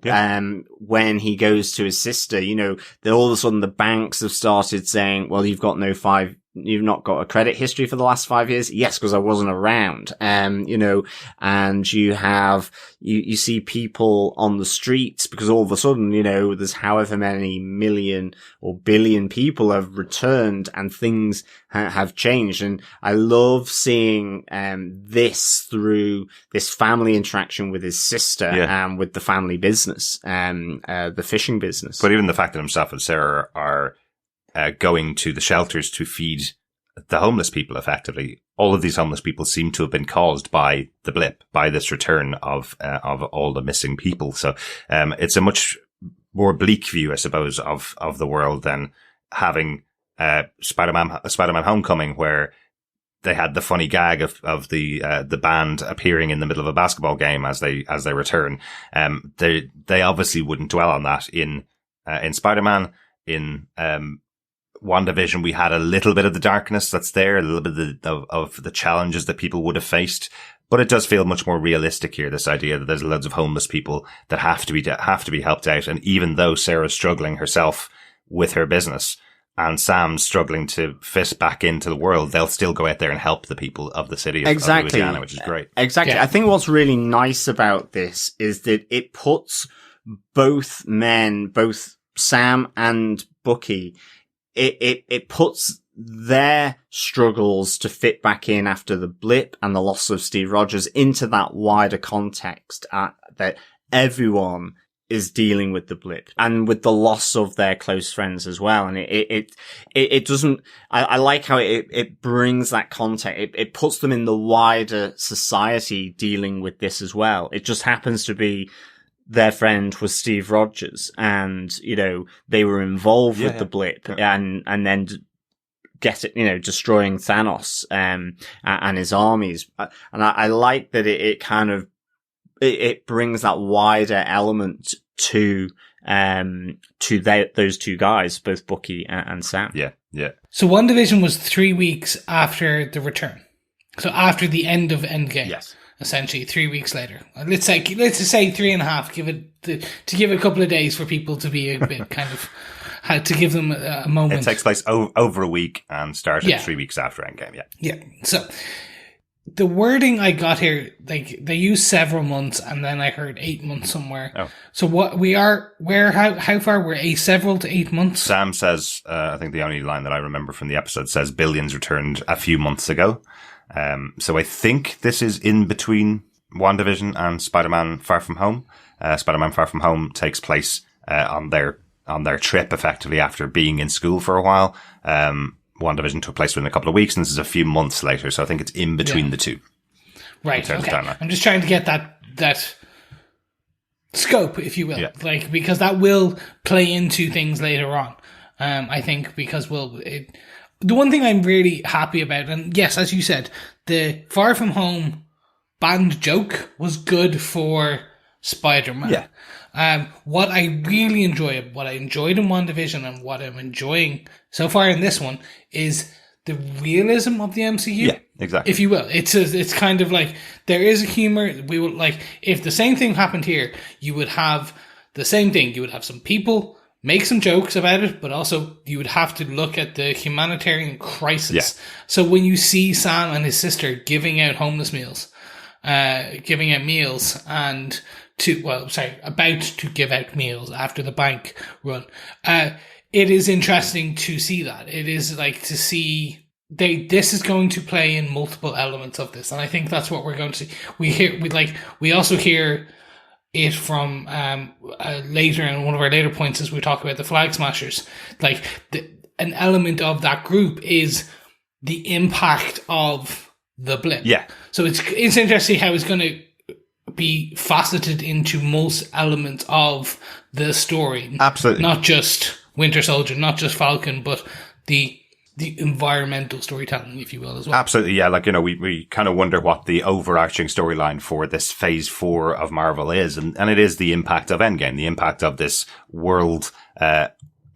When he goes to his sister, you know, all of a sudden the banks have started saying, well, you've not got a credit history for the last 5 years. Yes, because I wasn't around. You know, and you see people on the streets because all of a sudden, you know, there's however many million or billion people have returned and things have changed. And I love seeing, this through this family interaction with his sister and with the family business, the fishing business. But even the fact that himself and Sarah are going to the shelters to feed the homeless people effectively. All of these homeless people seem to have been caused by the blip, by this return of all the missing people. So, it's a much more bleak view, I suppose, of the world than having, Spider-Man Homecoming, where they had the funny gag of the band appearing in the middle of a basketball game as they return. They obviously wouldn't dwell on that in Spider-Man. In WandaVision, we had a little bit of the darkness that's there, a little bit of the challenges that people would have faced. But it does feel much more realistic here, this idea that there's loads of homeless people that have to be helped out. And even though Sarah's struggling herself with her business and Sam's struggling to fit back into the world, they'll still go out there and help the people of the city of Louisiana, which is great. Exactly. Yeah. I think what's really nice about this is that it puts both Sam and Bucky, it puts their struggles to fit back in after the blip and the loss of Steve Rogers into that wider context, that everyone is dealing with the blip and with the loss of their close friends as well. And it doesn't, I like how it brings that context. It puts them in the wider society dealing with this as well. It just happens to be their friend was Steve Rogers, and, you know, they were involved with the blip and then destroying Thanos, and his armies. And I like that it kind of, it brings that wider element to those two guys, both Bucky and Sam. Yeah. Yeah. So WandaVision was 3 weeks after the return. So after the end of Endgame. Yes. Essentially 3 weeks later. Let's just say 3.5. Give it a couple of days for people to be a bit kind of, to give them a moment. It takes place over a week and started 3 weeks after Endgame. Yeah. Yeah. So the wording I got here, like, they use several months, and then I heard 8 months somewhere. Oh. So how far? We're several to 8 months? Sam says, I think the only line that I remember from the episode says billions returned a few months ago. So I think this is in between WandaVision and Spider-Man Far From Home. Spider-Man Far From Home takes place, on their trip effectively after being in school for a while. WandaVision took place within a couple of weeks, and this is a few months later. So I think it's in between the two. Right. Okay. I'm just trying to get that scope, if you will, because that will play into things later on. I think because the one thing I'm really happy about, and yes, as you said, the Far From Home band joke was good for Spider-Man. Yeah. What I really enjoyed in WandaVision and what I'm enjoying so far in this one is the realism of the MCU. Yeah, exactly. If you will. It's kind of like, there is a humor. We will, like, if the same thing happened here, you would have the same thing. You would have some people make some jokes about it, but also you would have to look at the humanitarian crisis. Yeah. So when you see Sam and his sister giving out homeless meals, giving out meals and about to give out meals after the bank run, it is interesting to see that. It is like to see this is going to play in multiple elements of this. And I think that's what we're going to see. We also hear it from later, in one of our later points as we talk about the Flag Smashers. Like, an element of that group is the impact of the blip. Yeah. So it's interesting to see how it's going to be faceted into most elements of the story. Absolutely. Not just Winter Soldier, not just Falcon, but the the environmental storytelling, if you will, as well. Absolutely, yeah. Like, we kind of wonder what the overarching storyline for this phase 4 of Marvel is. And it is the impact of Endgame, the impact of this world,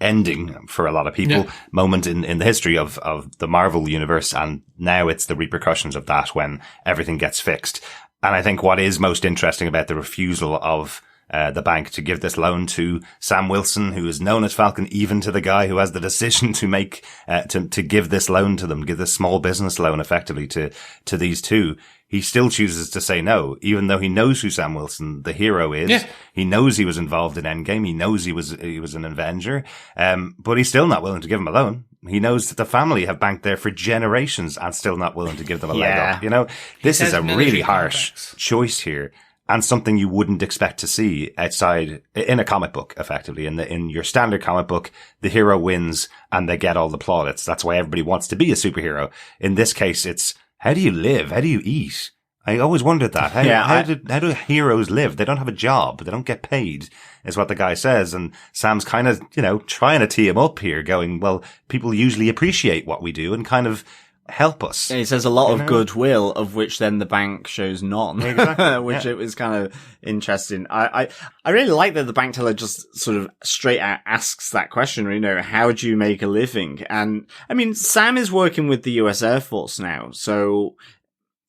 ending for a lot of people, moment in the history of the Marvel universe. And now it's the repercussions of that when everything gets fixed. And I think what is most interesting about the refusal of the bank to give this loan to Sam Wilson, who is known as Falcon, even to the guy who has the decision to make, to give this loan to them, give this small business loan effectively to these two. He still chooses to say no, even though he knows who Sam Wilson, the hero, is. Yeah. He knows he was involved in Endgame. He knows he was an Avenger. But he's still not willing to give him a loan. He knows that the family have banked there for generations and still not willing to give them a leg up. This is a really harsh choice here. And something you wouldn't expect to see outside in a comic book, effectively. In your standard comic book, the hero wins and they get all the plaudits. That's why everybody wants to be a superhero. In this case, it's how do you live? How do you eat? I always wondered that. How do heroes live? They don't have a job. They don't get paid, is what the guy says. And Sam's kind of, trying to tee him up here, going, well, people usually appreciate what we do and kind of help us. And he says a lot of goodwill, of which then the bank shows none. Exactly. Which it was kind of interesting. I really like that the bank teller just sort of straight out asks that question, how do you make a living? And I mean, Sam is working with the US Air Force now, so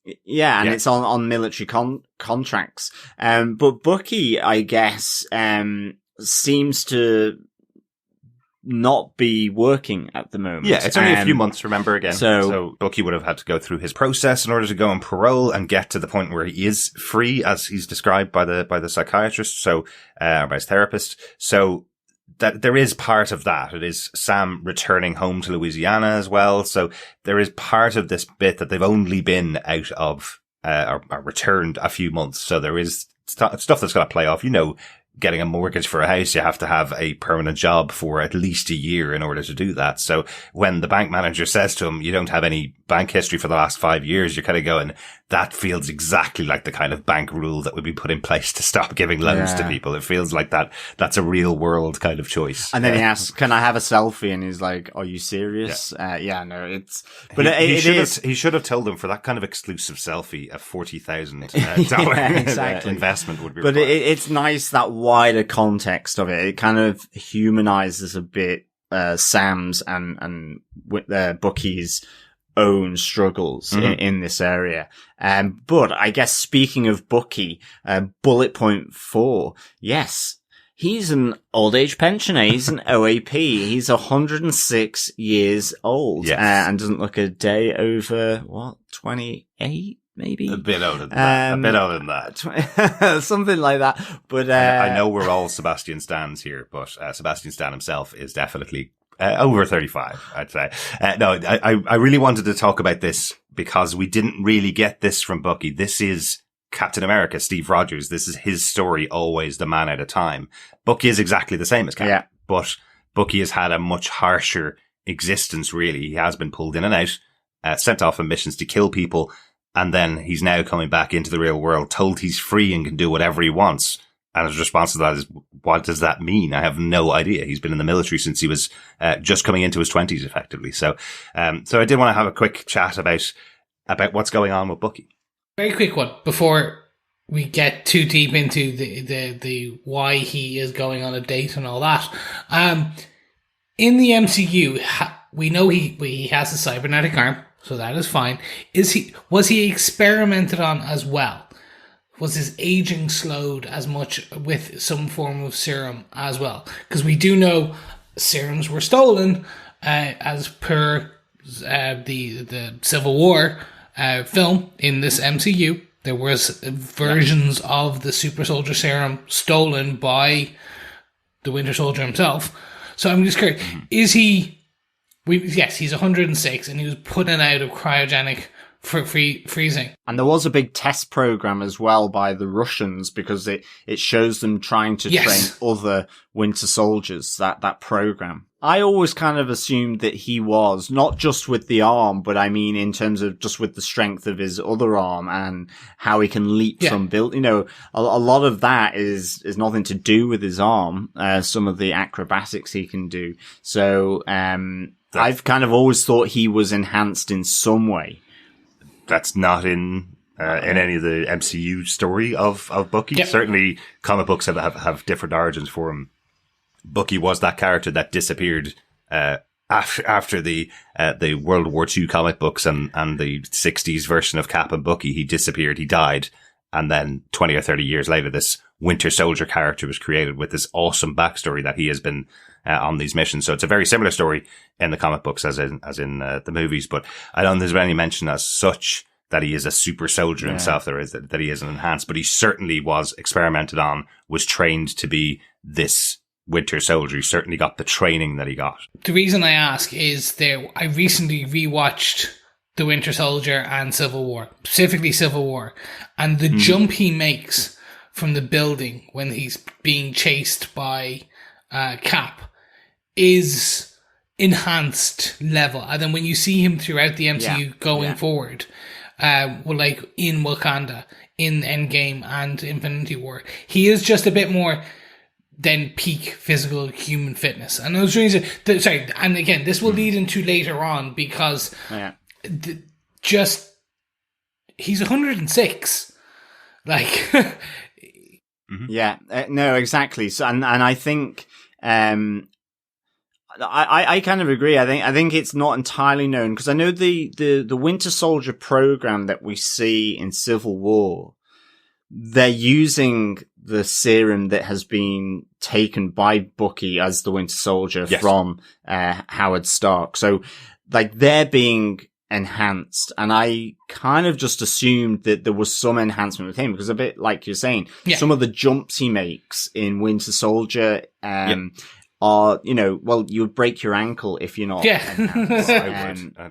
and it's on military contracts. But Bucky, I guess, seems to not be working at the moment. Yeah, it's only a few months, remember, again. So Bucky would have had to go through his process in order to go on parole and get to the point where he is free, as he's described by the psychiatrist, or by his therapist. So that there is part of that. It is Sam returning home to Louisiana as well. So there is part of this bit that they've only been out of, or returned a few months. So there is stuff that's got to play off, getting a mortgage for a house, you have to have a permanent job for at least a year in order to do that. So when the bank manager says to him, you don't have any bank history for the last 5 years, you're kind of going, that feels exactly like the kind of bank rule that would be put in place to stop giving loans to people. It feels like that's a real world kind of choice. And then he asks, can I have a selfie? And he's like, are you serious? No, it's, but he should have told them for that kind of exclusive selfie, a $40,000 investment would be required. But it's nice that wider context of it. It kind of humanizes a bit, Sam's and Bucky's own struggles in this area. But I guess speaking of Bucky, bullet point 4, yes, he's an old age pensioner. He's an OAP. He's 106 years old. Yes. And doesn't look a day over, 28? Maybe a bit older than that. Something like that. But I know we're all Sebastian Stans here, but Sebastian Stan himself is definitely over 35, I'd say. I really wanted to talk about this because we didn't really get this from Bucky. This is Captain America, Steve Rogers. This is his story, always the man at a time. Bucky is exactly the same as Cap, but Bucky has had a much harsher existence, really. He has been pulled in and out, sent off on missions to kill people. And then he's now coming back into the real world, told he's free and can do whatever he wants. And his response to that is, what does that mean? I have no idea. He's been in the military since he was just coming into his 20s, effectively. So I did want to have a quick chat about what's going on with Bucky. Very quick one before we get too deep into the why he is going on a date and all that. In the MCU, we know he has a cybernetic arm. So that is fine. Was he experimented on as well? Was his aging slowed as much with some form of serum as well? Because we do know serums were stolen, as per the Civil War film in this MCU. There was versions of the super soldier serum stolen by the Winter Soldier himself. So I'm just curious, is he... Yes, he's 106 and he was put in out of cryogenic freezing. And there was a big test program as well by the Russians because it shows them trying to train other Winter Soldiers, that program. I always kind of assumed that he was, not just with the arm, but I mean in terms of just with the strength of his other arm and how he can leap from build. A lot of that is nothing to do with his arm, some of the acrobatics he can do. So, I've kind of always thought he was enhanced in some way. That's not in any of the MCU story of Bucky. Yep. Certainly, comic books have different origins for him. Bucky was that character that disappeared after the World War II comic books and the 60s version of Cap and Bucky. He disappeared, he died, and then 20 or 30 years later, this Winter Soldier character was created with this awesome backstory that he has been on these missions. So it's a very similar story in the comic books as in the movies, but I don't think there's any mention as such that he is a super soldier himself. There is that he is an enhanced, but he certainly was experimented on, was trained to be this Winter Soldier. He certainly got the training that he got. The reason I ask is that I recently rewatched The Winter Soldier and Civil War, specifically Civil War, and the jump he makes from the building when he's being chased by Cap is enhanced level. And then when you see him throughout the MCU going forward, like in Wakanda, in Endgame and Infinity War, he is just a bit more than peak physical human fitness. And those reasons, and again, this will lead into later on because he's 106. Like, yeah, no, exactly. So, and I think, I kind of agree. I think it's not entirely known because I know the Winter Soldier program that we see in Civil War, they're using the serum that has been taken by Bucky as the Winter Soldier from Howard Stark. So, like, they're being enhanced, and I kind of just assumed that there was some enhancement with him because a bit like you're saying, some of the jumps he makes in Winter Soldier, are, well, you would break your ankle if you're not.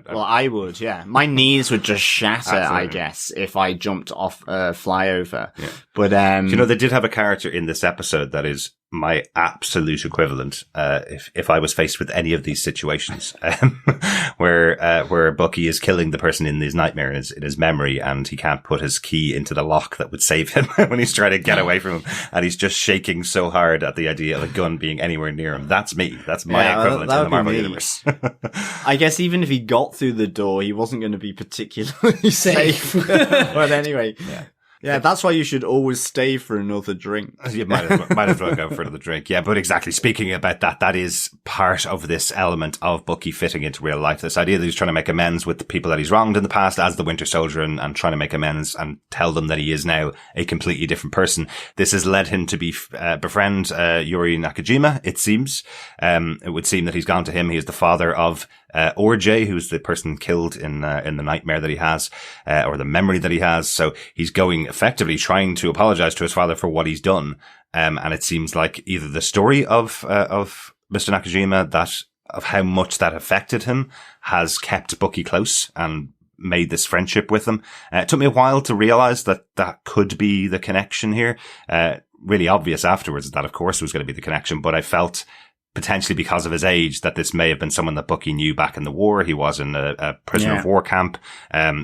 I would, yeah. My knees would just shatter, I guess, if I jumped off a flyover. Yeah. But, they did have a character in this episode that is my absolute equivalent, if I was faced with any of these situations, where Bucky is killing the person in his nightmare in his memory, and he can't put his key into the lock that would save him when he's trying to get away from him, and he's just shaking so hard at the idea of a gun being anywhere near him. That's me. That's my equivalent in the Marvel universe. I guess even if he got through the door, he wasn't going to be particularly safe. But anyway. Yeah, that's why you should always stay for another drink. You might as well go for another drink. Yeah, but exactly. Speaking about that is part of this element of Bucky fitting into real life. This idea that he's trying to make amends with the people that he's wronged in the past as the Winter Soldier and trying to make amends and tell them that he is now a completely different person. This has led him to befriend Yuri Nakajima, it seems. It would seem that he's gone to him. He is the father of Orjay, who's the person killed in the nightmare that he has, or the memory that he has. So he's going effectively trying to apologize to his father for what he's done. And it seems like either the story of Mr. Nakajima, of how much that affected him, has kept Bucky close and made this friendship with him. It took me a while to realize that could be the connection here. Really obvious afterwards that, of course, was going to be the connection, but I felt potentially because of his age that this may have been someone that Bucky knew back in the war. He was in a prisoner of war camp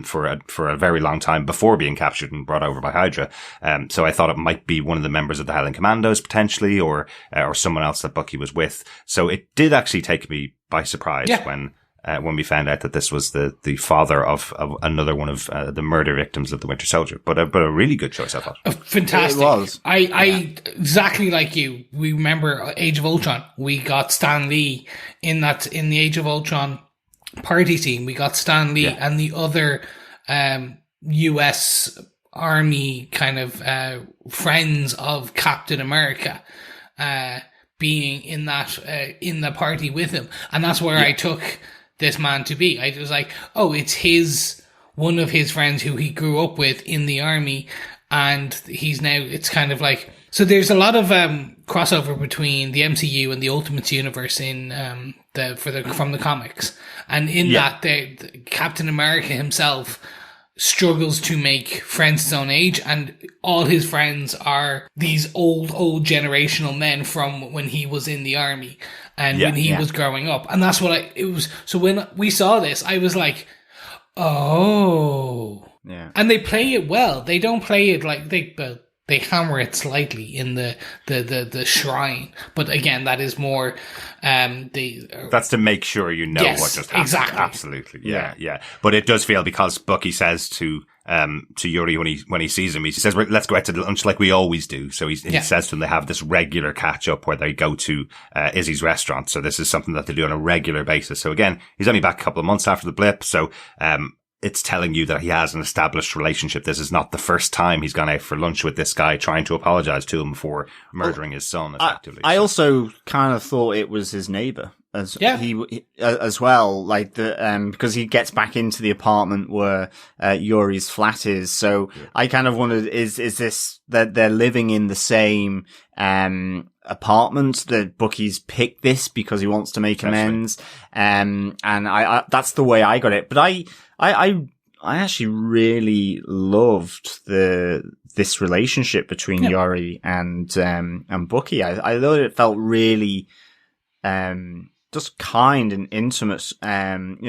for a very long time before being captured and brought over by Hydra. So I thought it might be one of the members of the Howling Commandos potentially, or someone else that Bucky was with. So it did actually take me by surprise when we found out that this was the father of another one of the murder victims of the Winter Soldier. But a really good choice, I thought. Fantastic. It was. I exactly like you. We remember Age of Ultron. We got Stan Lee in the Age of Ultron party scene. We got Stan Lee and the other US Army kind of friends of Captain America being in the party with him. And that's where I took this man to be. I was like, oh, it's one of his friends who he grew up with in the army, and he's now, it's kind of like, so there's a lot of crossover between the MCU and the Ultimates universe from the comics, and in that the Captain America himself struggles to make friends his own age, and all his friends are these old generational men from when he was in the army and when he was growing up. And that's what it was. So when we saw this, I was like, oh. Yeah. And they play it well. They don't play it like they they hammer it slightly in the shrine. But again, that is more that's to make sure you know Yes, what just happened. exactly. Absolutely. Yeah. But it does feel, because Bucky says to Yuri when he sees him, he says, let's go out to lunch like we always do. So he says to him, they have this regular catch up where they go to Izzy's restaurant. So this is something that they do on a regular basis. So again, he's only back a couple of months after the blip. So it's telling you that he has an established relationship. This is not the first time he's gone out for lunch with this guy trying to apologize to him for murdering his son, effectively. I also kind of thought it was his neighbor as well, like because he gets back into the apartment where Yuri's flat is. So I kind of wondered, is this that they're living in the same apartment, that Bucky's picked this because he wants to make amends? And I that's the way I got it. But I actually really loved this relationship between Yuri and Bucky. I thought it felt really just kind and intimate, and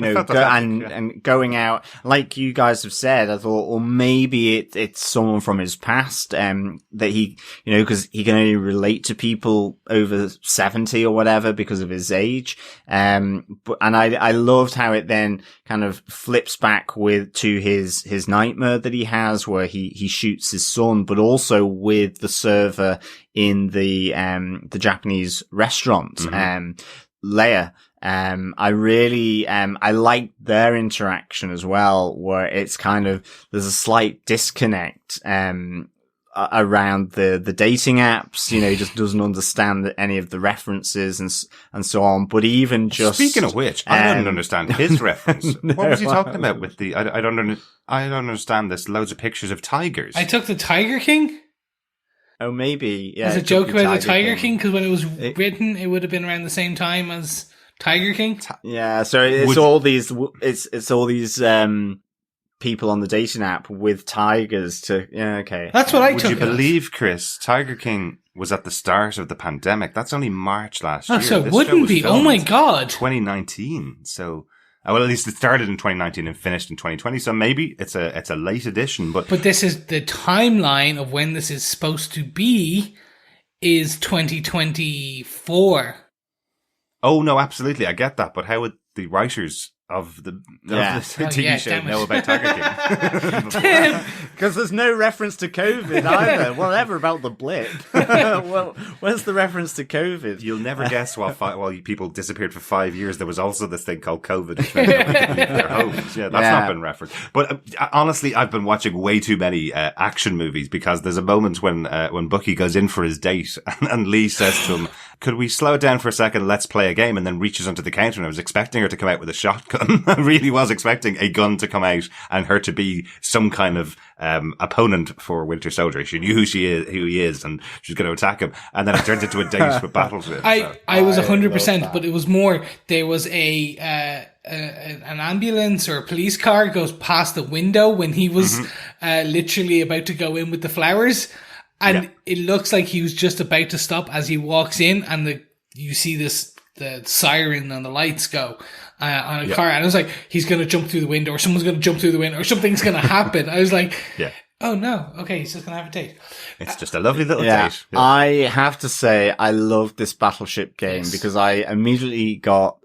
going out, like you guys have said. I thought, or maybe it's someone from his past, that he, because he can only relate to people over 70 or whatever because of his age. And I loved how it then kind of flips back to his nightmare that he has, where he shoots his son, but also with the server in the Japanese restaurant, Leia. I really, I like their interaction as well, where it's kind of, there's a slight disconnect, around the dating apps. He just doesn't understand any of the references and so on. But even just speaking of which, I don't understand his reference. What was he talking about with the? I don't understand this. Loads of pictures of tigers. I took the Tiger King. Oh, maybe. Yeah. There's a joke about the Tiger King, because when it was written, it would have been around the same time as Tiger King. Yeah. So it's all these. It's all these people on the dating app with tigers to. Yeah. Okay. That's what I took. Would you believe, Chris? Tiger King was at the start of the pandemic. That's only March last year. So it wouldn't be. Oh my God. 2019. So. Well, at least it started in 2019 and finished in 2020. So maybe it's a late edition, but this is the timeline of when this is supposed to be is 2024. Oh no, absolutely, I get that. But how would the writers of the TV show know about Tiger King? Because there's no reference to COVID either. Whatever about the blip. Well, where's the reference to COVID? You'll never guess while people disappeared for 5 years, there was also this thing called COVID. Which made them leave their homes. Yeah, that's not been referenced. But honestly, I've been watching way too many action movies, because there's a moment when Bucky goes in for his date and Lee says to him, "Could we slow it down for a second? Let's play a game." And then reaches onto the counter, and I was expecting her to come out with a shotgun. I really was expecting a gun to come out and her to be some kind of opponent for Winter Soldier. She knew who he is, and she was going to attack him. And then it turned into a date with Battlefield. I was 100%, but it was more. There was an ambulance or a police car goes past the window when he was literally about to go in with the flowers. And it looks like he was just about to stop as he walks in, and you see the siren and the lights go on a car. And I was like, he's going to jump through the window, or someone's going to jump through the window, or something's going to happen. I was like, oh no, okay, he's just going to have a date. It's just a lovely little date. Yeah. I have to say, I love this Battleship game because I immediately got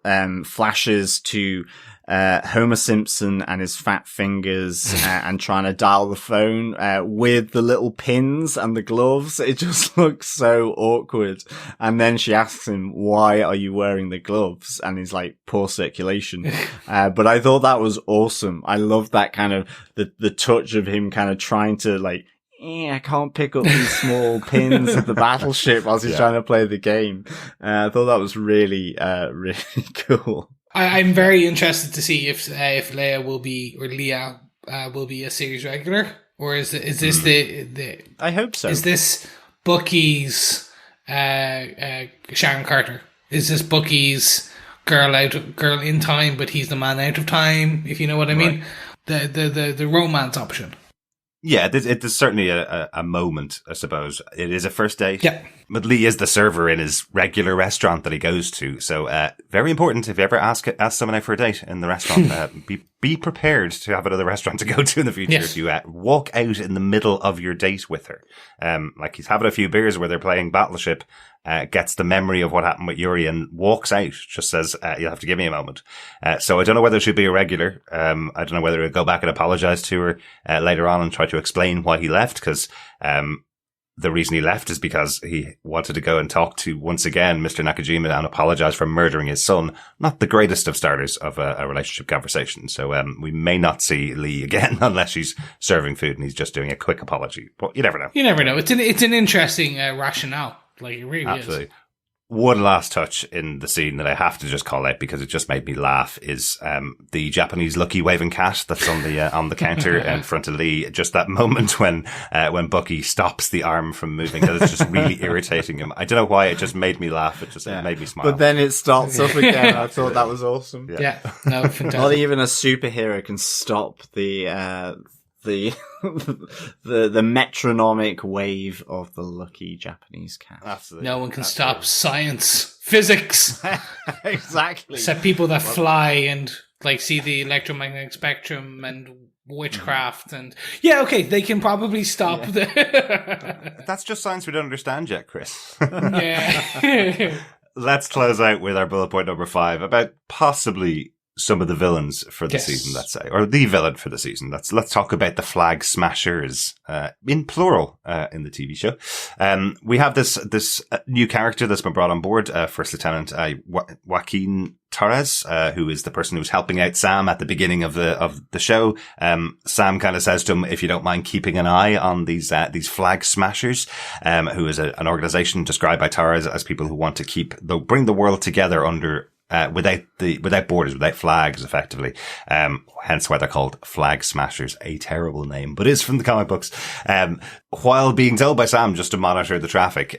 flashes to Homer Simpson and his fat fingers and trying to dial the phone with the little pins and the gloves. It just looks so awkward. And then she asks him, "Why are you wearing the gloves?" And he's like, "Poor circulation." But I thought that was awesome. I love that kind of the touch of him kind of trying to like, I can't pick up these small pins of the battleship whilst he's trying to play the game. I thought that was really, really cool. I'm very interested to see if Leia will be, or Leah will be a series regular, or is this the? I hope so. Is this Bucky's Sharon Carter? Is this Bucky's girl in time, but he's the man out of time? If you know what I mean, the romance option. Yeah, it is certainly a moment, I suppose. It is a first date. Yeah. But Lee is the server in his regular restaurant that he goes to. So, very important if you ever ask someone out for a date in the restaurant, be prepared to have another restaurant to go to in the future if you walk out in the middle of your date with her. Like he's having a few beers where they're playing Battleship, gets the memory of what happened with Yuri and walks out, just says, you'll have to give me a moment. So I don't know whether it should be a regular. I don't know whether he'll go back and apologize to her later on and try to explain why he left, because the reason he left is because he wanted to go and talk to, once again, Mr. Nakajima and apologize for murdering his son. Not the greatest of starters of a relationship conversation. So we may not see Lee again unless she's serving food and he's just doing a quick apology. But you never know. You never know. It's an interesting rationale. Like, it really Absolutely. is. One last touch in the scene that I have to just call out because it just made me laugh is the Japanese lucky waving cat that's on the counter in front of Lee. Just that moment when Bucky stops the arm from moving, that is just really irritating him. I don't know why, it just made me laugh. It just made me smile. But then it starts up again. I thought that was awesome. Yeah. No, fantastic. Not even a superhero can stop the metronomic wave of the lucky Japanese cat. Absolutely. No one can stop science, physics. Exactly. Except people that fly and like see the electromagnetic spectrum and witchcraft and they can probably stop That's just science we don't understand yet, Chris. Yeah. Let's close out with our bullet point number 5 about possibly some of the villains for the season, let's say, or the villain for the season. Let's talk about the Flag Smashers, in plural, in the TV show. We have this new character that's been brought on board, First Lieutenant, Joaquin Torres, who is the person who's helping out Sam at the beginning of the show. Sam kind of says to him, if you don't mind keeping an eye on these Flag Smashers, who is an organization described by Torres as people who want to bring the world together under, without borders, without flags, effectively. Hence why they're called Flag Smashers, a terrible name, but is from the comic books. While being told by Sam just to monitor the traffic,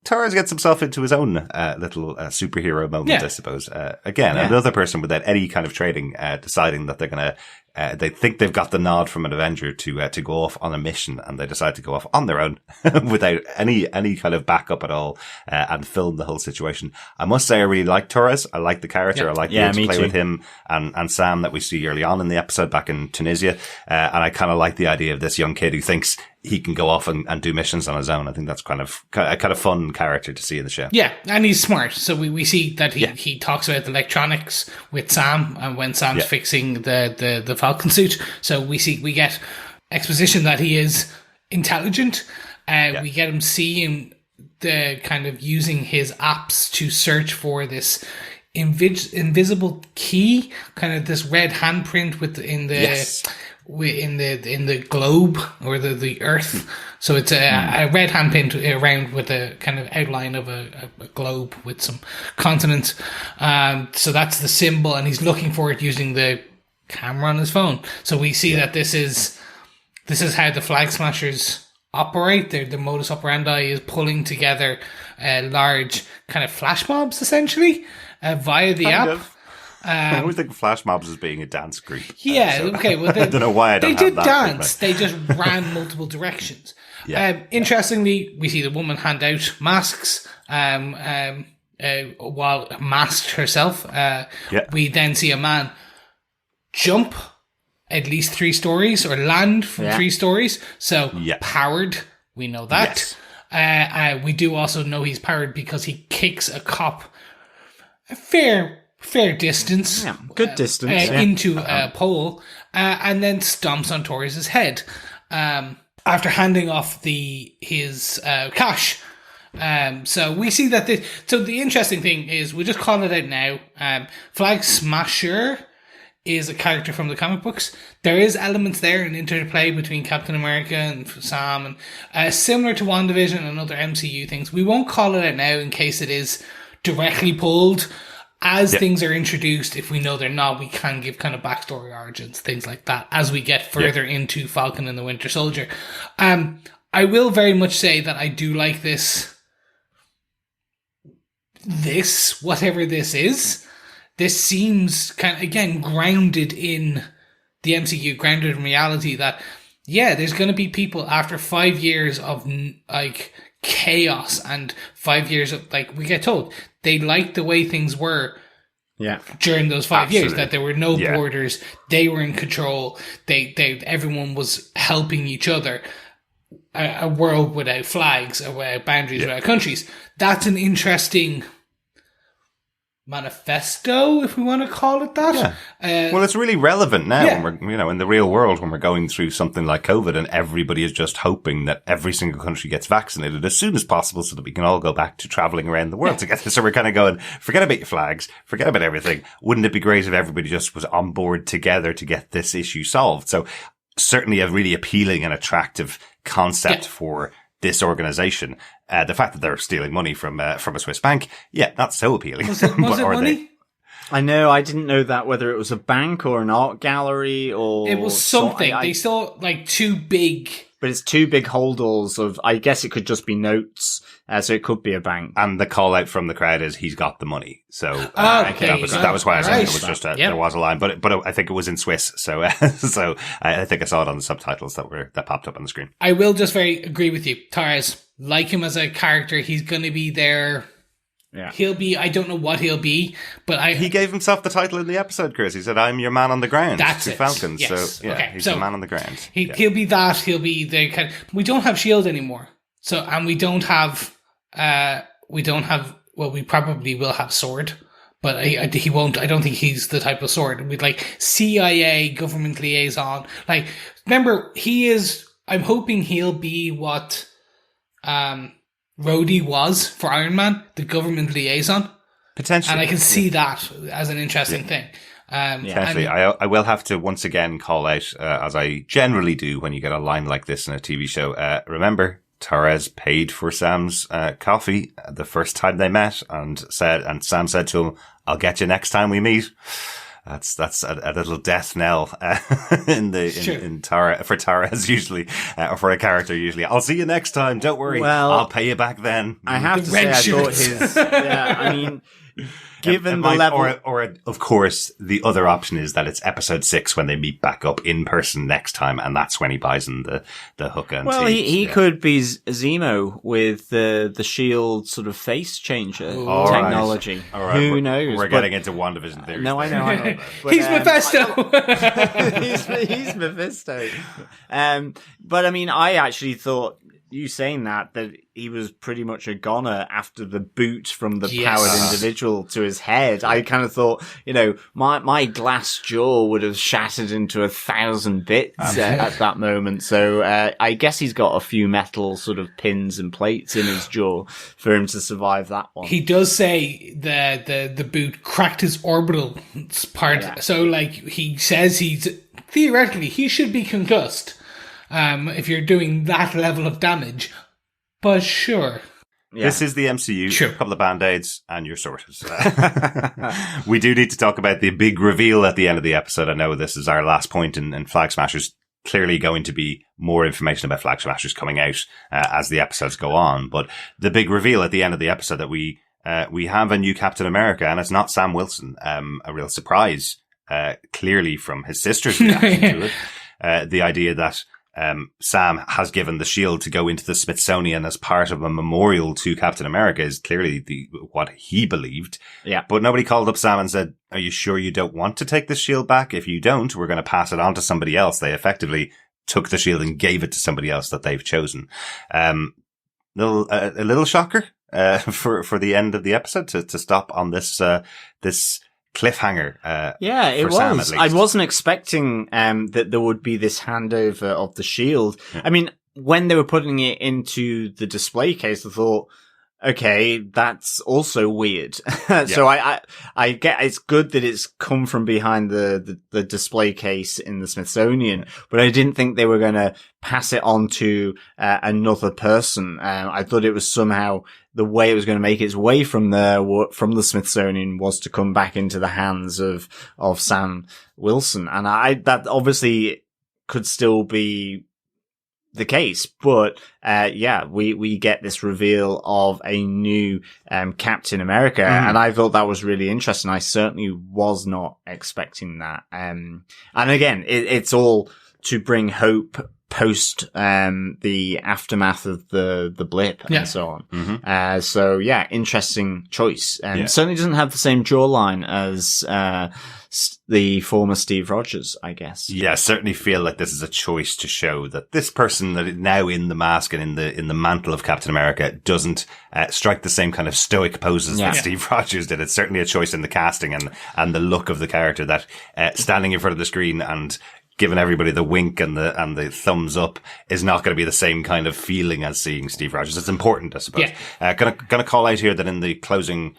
Torres gets himself into his own little superhero moment, I suppose. Another person without any kind of training, deciding that they're gonna, they think they've got the nod from an Avenger to go off on a mission, and they decide to go off on their own without any kind of backup at all, and film the whole situation. I must say I really like Torres. I like the character. I like the interplay with him and Sam that we see early on in the episode back in Tunisia. And I kind of like the idea of this young kid who thinks he can go off and do missions on his own. I think that's kind of a fun character to see in the show. Yeah, and he's smart. So we see that he talks about the electronics with Sam, and when Sam's fixing the Falcon suit. So we get exposition that he is intelligent. We get him seeing the kind of using his apps to search for this invisible key, kind of this red handprint in the globe or the earth. So it's a red handprint around with a kind of outline of a globe with some continents. So that's the symbol, and he's looking for it using the camera on his phone. So we see that this is how the Flag Smashers operate. The modus operandi is pulling together large kind of flash mobs, essentially, via the app. I always think of flash mobs as being a dance group. Okay. Well, I don't know why I don't they have did that dance. They just ran multiple directions. Interestingly, we see the woman hand out masks. While masked herself, we then see a man jump at least 3 stories or land from 3 stories. So powered, we know that. Yes. We do also know he's powered because he kicks a cop a fair distance. Yeah, good distance. Into a pole, and then stomps on Torres' head. After handing off his cash. So we see that so the interesting thing is, we just call it out now. Flag Smasher is a character from the comic books. There is elements there, an interplay between Captain America and Sam, and similar to WandaVision and other MCU things. We won't call it out now in case it is directly pulled. As things are introduced, if we know they're not, we can give kind of backstory, origins, things like that, as we get further into Falcon and the Winter Soldier. I will very much say that I do like this, whatever this is. This seems kind of, again, grounded in the MCU, grounded in reality, that, there's going to be people after 5 years of, like, chaos and 5 years of, like, we get told they liked the way things were Yeah. During those 5 years, Absolutely. that there were no borders, they were in control, everyone was helping each other. A world without flags, without boundaries, without countries. That's an interesting manifesto, if we want to call it that. Yeah. Well, it's really relevant now when we're, in the real world, when we're going through something like COVID and everybody is just hoping that every single country gets vaccinated as soon as possible so that we can all go back to traveling around the world together. So we're kind of going, forget about your flags, forget about everything. Wouldn't it be great if everybody just was on board together to get this issue solved? So certainly a really appealing and attractive concept for this organization. The fact that they're stealing money from a Swiss bank, not so appealing. Was it money? I know, I didn't know that, whether it was a bank or an art gallery or... It was something. They saw like two big... But it's two big holdalls of, I guess it could just be notes, so it could be a bank. And the call out from the crowd is, he's got the money. So okay. that was why I said it was Right. just there was a line, but I think it was in Swiss. So so I think I saw it on the subtitles that popped up on the screen. I will just very agree with you. Torres, like him as a character, he's going to be there. Yeah. He'll be, I don't know what he'll be, but he gave himself the title in the episode, Chris. He said, "I'm your man on the ground." That's to it. Falcon. Yes. So Okay. he's So the man on the ground. He'll be that. He'll be the kind. We don't have Shield anymore. So, and we don't have. Well, we probably will have Sword, but he won't. I don't think he's the type of Sword. With like CIA government liaison. Like, remember, he is. I'm hoping he'll be what Rhodey was for Iron Man, the government liaison. Potentially. And I can see that as an interesting thing. Potentially. I will have to once again call out, as I generally do when you get a line like this in a TV show, remember, Torres paid for Sam's coffee the first time they met and Sam said to him, "I'll get you next time we meet." That's a little death knell for Torres usually, or for a character usually. "I'll see you next time. Don't worry. Well, I'll pay you back then." I have to say, I thought his... I mean... Given the level... Or, of course, the other option is that it's episode 6 when they meet back up in person next time, and that's when he buys him the hookah and Well, tea. he could be Zemo with the shield sort of face changer technology. All right. Who knows? We're getting into WandaVision theories. No, I know. But, He's Mephisto. he's Mephisto. But I mean, I actually thought, you saying that he was pretty much a goner after the boot from the powered individual to his head. I kind of thought, my glass jaw would have shattered into 1,000 bits at that moment. So I guess he's got a few metal sort of pins and plates in his jaw for him to survive that one. He does say the boot cracked his orbital part. Yeah. So like he says theoretically he should be concussed. If you're doing that level of damage, but sure. Yeah. This is the MCU. Sure. A couple of band-aids and you're sorted. We do need to talk about the big reveal at the end of the episode. I know this is our last point in Flag Smashers. Clearly going to be more information about Flag Smashers coming out as the episodes go on. But the big reveal at the end of the episode that we have a new Captain America, and it's not Sam Wilson. A real surprise, clearly from his sister's reaction to it. The idea that Sam has given the shield to go into the Smithsonian as part of a memorial to Captain America is clearly what he believed. Yeah. But nobody called up Sam and said, "Are you sure you don't want to take this shield back? If you don't, we're going to pass it on to somebody else." They effectively took the shield and gave it to somebody else that they've chosen. A little shocker, for the end of the episode to stop on this cliffhanger. Yeah, it for Sam, was. at least. I wasn't expecting that there would be this handover of the shield. Yeah. I mean, when they were putting it into the display case, I thought, okay, that's also weird. So I get it's good that it's come from behind the display case in the Smithsonian, but I didn't think they were going to pass it on to another person. I thought it was somehow the way it was going to make its way from the Smithsonian was to come back into the hands of Sam Wilson. And that obviously could still be the case, but we get this reveal of a new Captain America, and I thought that was really interesting. I certainly was not expecting that. And again, it's all to bring hope post the aftermath of the blip and so on. So yeah, interesting choice. Certainly doesn't have the same jawline as the former Steve Rogers, I guess. Yeah, I certainly feel like this is a choice to show that this person that is now in the mask and in the mantle of Captain America doesn't strike the same kind of stoic poses that Steve Rogers did. It's certainly a choice in the casting and the look of the character that standing in front of the screen and giving everybody the wink and the thumbs up is not going to be the same kind of feeling as seeing Steve Rogers. It's important, I suppose. Yeah. Gonna call out here that in the closing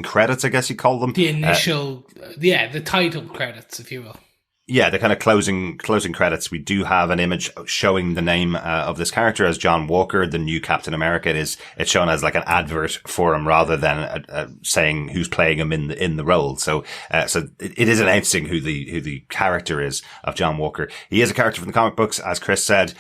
credits, I guess you call them. The initial, the title credits, if you will. Yeah, the kind of closing credits. We do have an image showing the name of this character as John Walker, the new Captain America. It's shown as like an advert for him rather than saying who's playing him in the role. So it is announcing who the character is of John Walker. He is a character from the comic books, as Chris said.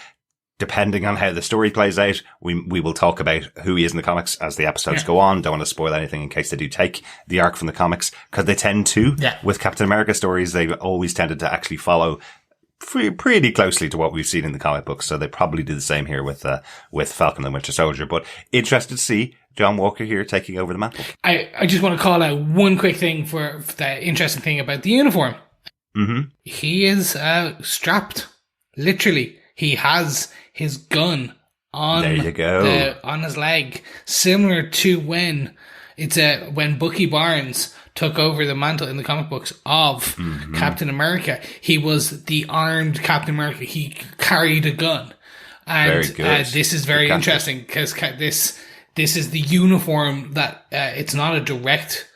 Depending on how the story plays out, we will talk about who he is in the comics as the episodes go on. Don't want to spoil anything in case they do take the arc from the comics, because they tend to. Yeah. With Captain America stories, they always tended to actually follow pretty closely to what we've seen in the comic books. So they probably do the same here with Falcon and Winter Soldier. But interested to see John Walker here taking over the mantle. I just want to call out one quick thing for the interesting thing about the uniform. Mm-hmm. He is strapped. Literally, he has his gun on on his leg, similar to when Bucky Barnes took over the mantle in the comic books of Captain America. He was the armed Captain America. He carried a gun, and this is very interesting because this is the uniform that it's not a direct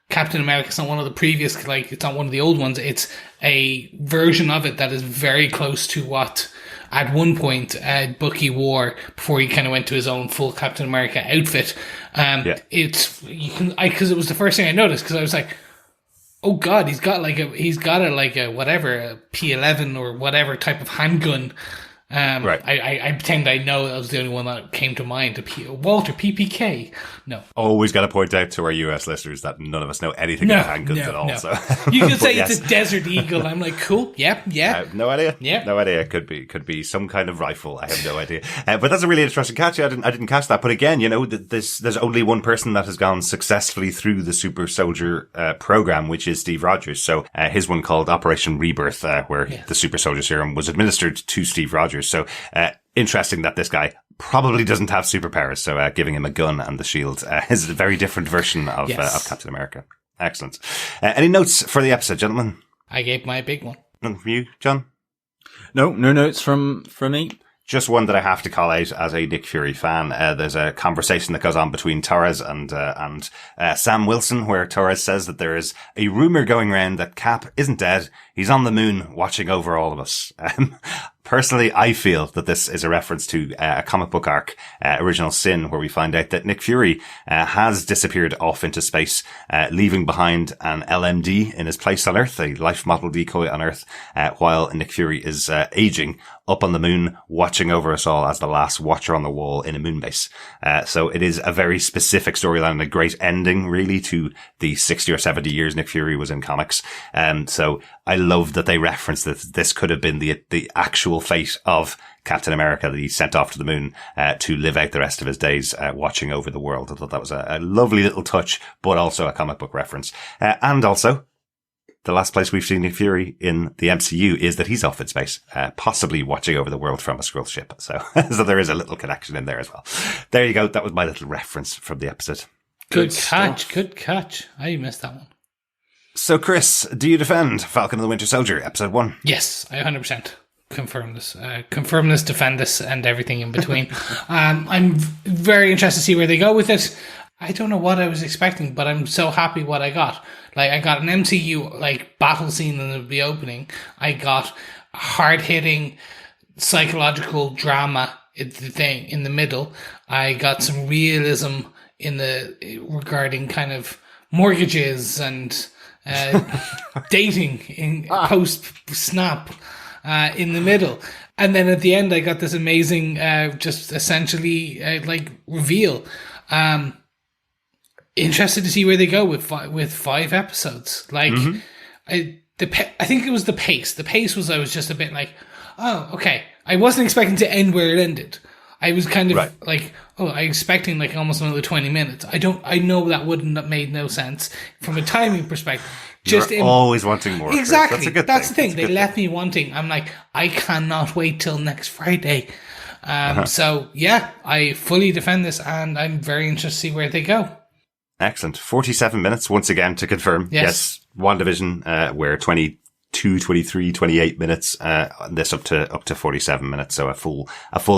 Captain America. It's not one of the previous, it's not one of the old ones. It's a version of it that is very close to what at one point Bucky wore before he kind of went to his own full Captain America outfit. Because it was the first thing I noticed, because I was like, oh god, he's got a whatever, a P11 or whatever type of handgun. I pretend I know that was the only one that came to mind. Walter PPK. No. Always got to point out to our US listeners that none of us know anything about handguns at all. No. So you can say it's a Desert Eagle. I'm like, cool. Yeah. I have no idea. Yeah. No idea. It could be some kind of rifle. I have no idea. But that's a really interesting catch. I didn't catch that. But again, there's only one person that has gone successfully through the Super Soldier program, which is Steve Rogers. So his one called Operation Rebirth, where the Super Soldier Serum was administered to Steve Rogers. So interesting that this guy probably doesn't have superpowers. So giving him a gun and the shield is a very different version of Captain America. Excellent. Any notes for the episode, gentlemen? I gave my big one. None from you, John? No notes from me. Just one that I have to call out as a Nick Fury fan. There's a conversation that goes on between Torres and Sam Wilson, where Torres says that there is a rumor going around that Cap isn't dead. He's on the moon watching over all of us. Personally, I feel that this is a reference to a comic book arc, Original Sin, where we find out that Nick Fury has disappeared off into space, leaving behind an LMD in his place on Earth, a life model decoy on Earth, while Nick Fury is aging up on the moon, watching over us all as the last watcher on the wall in a moon base. So it is a very specific storyline and a great ending, really, to the 60 or 70 years Nick Fury was in comics. So I love that they reference that this could have been the actual fate of Captain America, that he sent off to the moon to live out the rest of his days watching over the world. I thought that was a lovely little touch, but also a comic book reference. And also, the last place we've seen Nick Fury in the MCU is that he's off in space, possibly watching over the world from a Skrull ship. So there is a little connection in there as well. There you go. That was my little reference from the episode. Good catch. I missed that one. So, Chris, do you defend Falcon and the Winter Soldier, episode 1? Yes, I 100% confirm this, defend this, and everything in between. I'm very interested to see where they go with it. I don't know what I was expecting, but I'm so happy what I got. I got an MCU battle scene in the opening. I got hard-hitting psychological drama in the middle. I got some realism regarding kind of mortgages and dating in post snap in the middle, and then at the end I got this amazing just essentially reveal. Interested to see where they go with 5 episodes. I think it was the pace. The pace was, I was just a bit like, oh, okay. I wasn't expecting to end where it ended. I was kind of like, oh, I was expecting like almost another 20 minutes. I know that wouldn't have made no sense from a timing perspective. You're always wanting more. Exactly. That's a good That's thing. the thing. They left me wanting. I'm like, I cannot wait till next Friday. So yeah, I fully defend this, and I'm very interested to see where they go. Excellent. 47 minutes once again to confirm. Yes. WandaVision, we're 22, 23, 28 minutes, this up to 47 minutes. So a full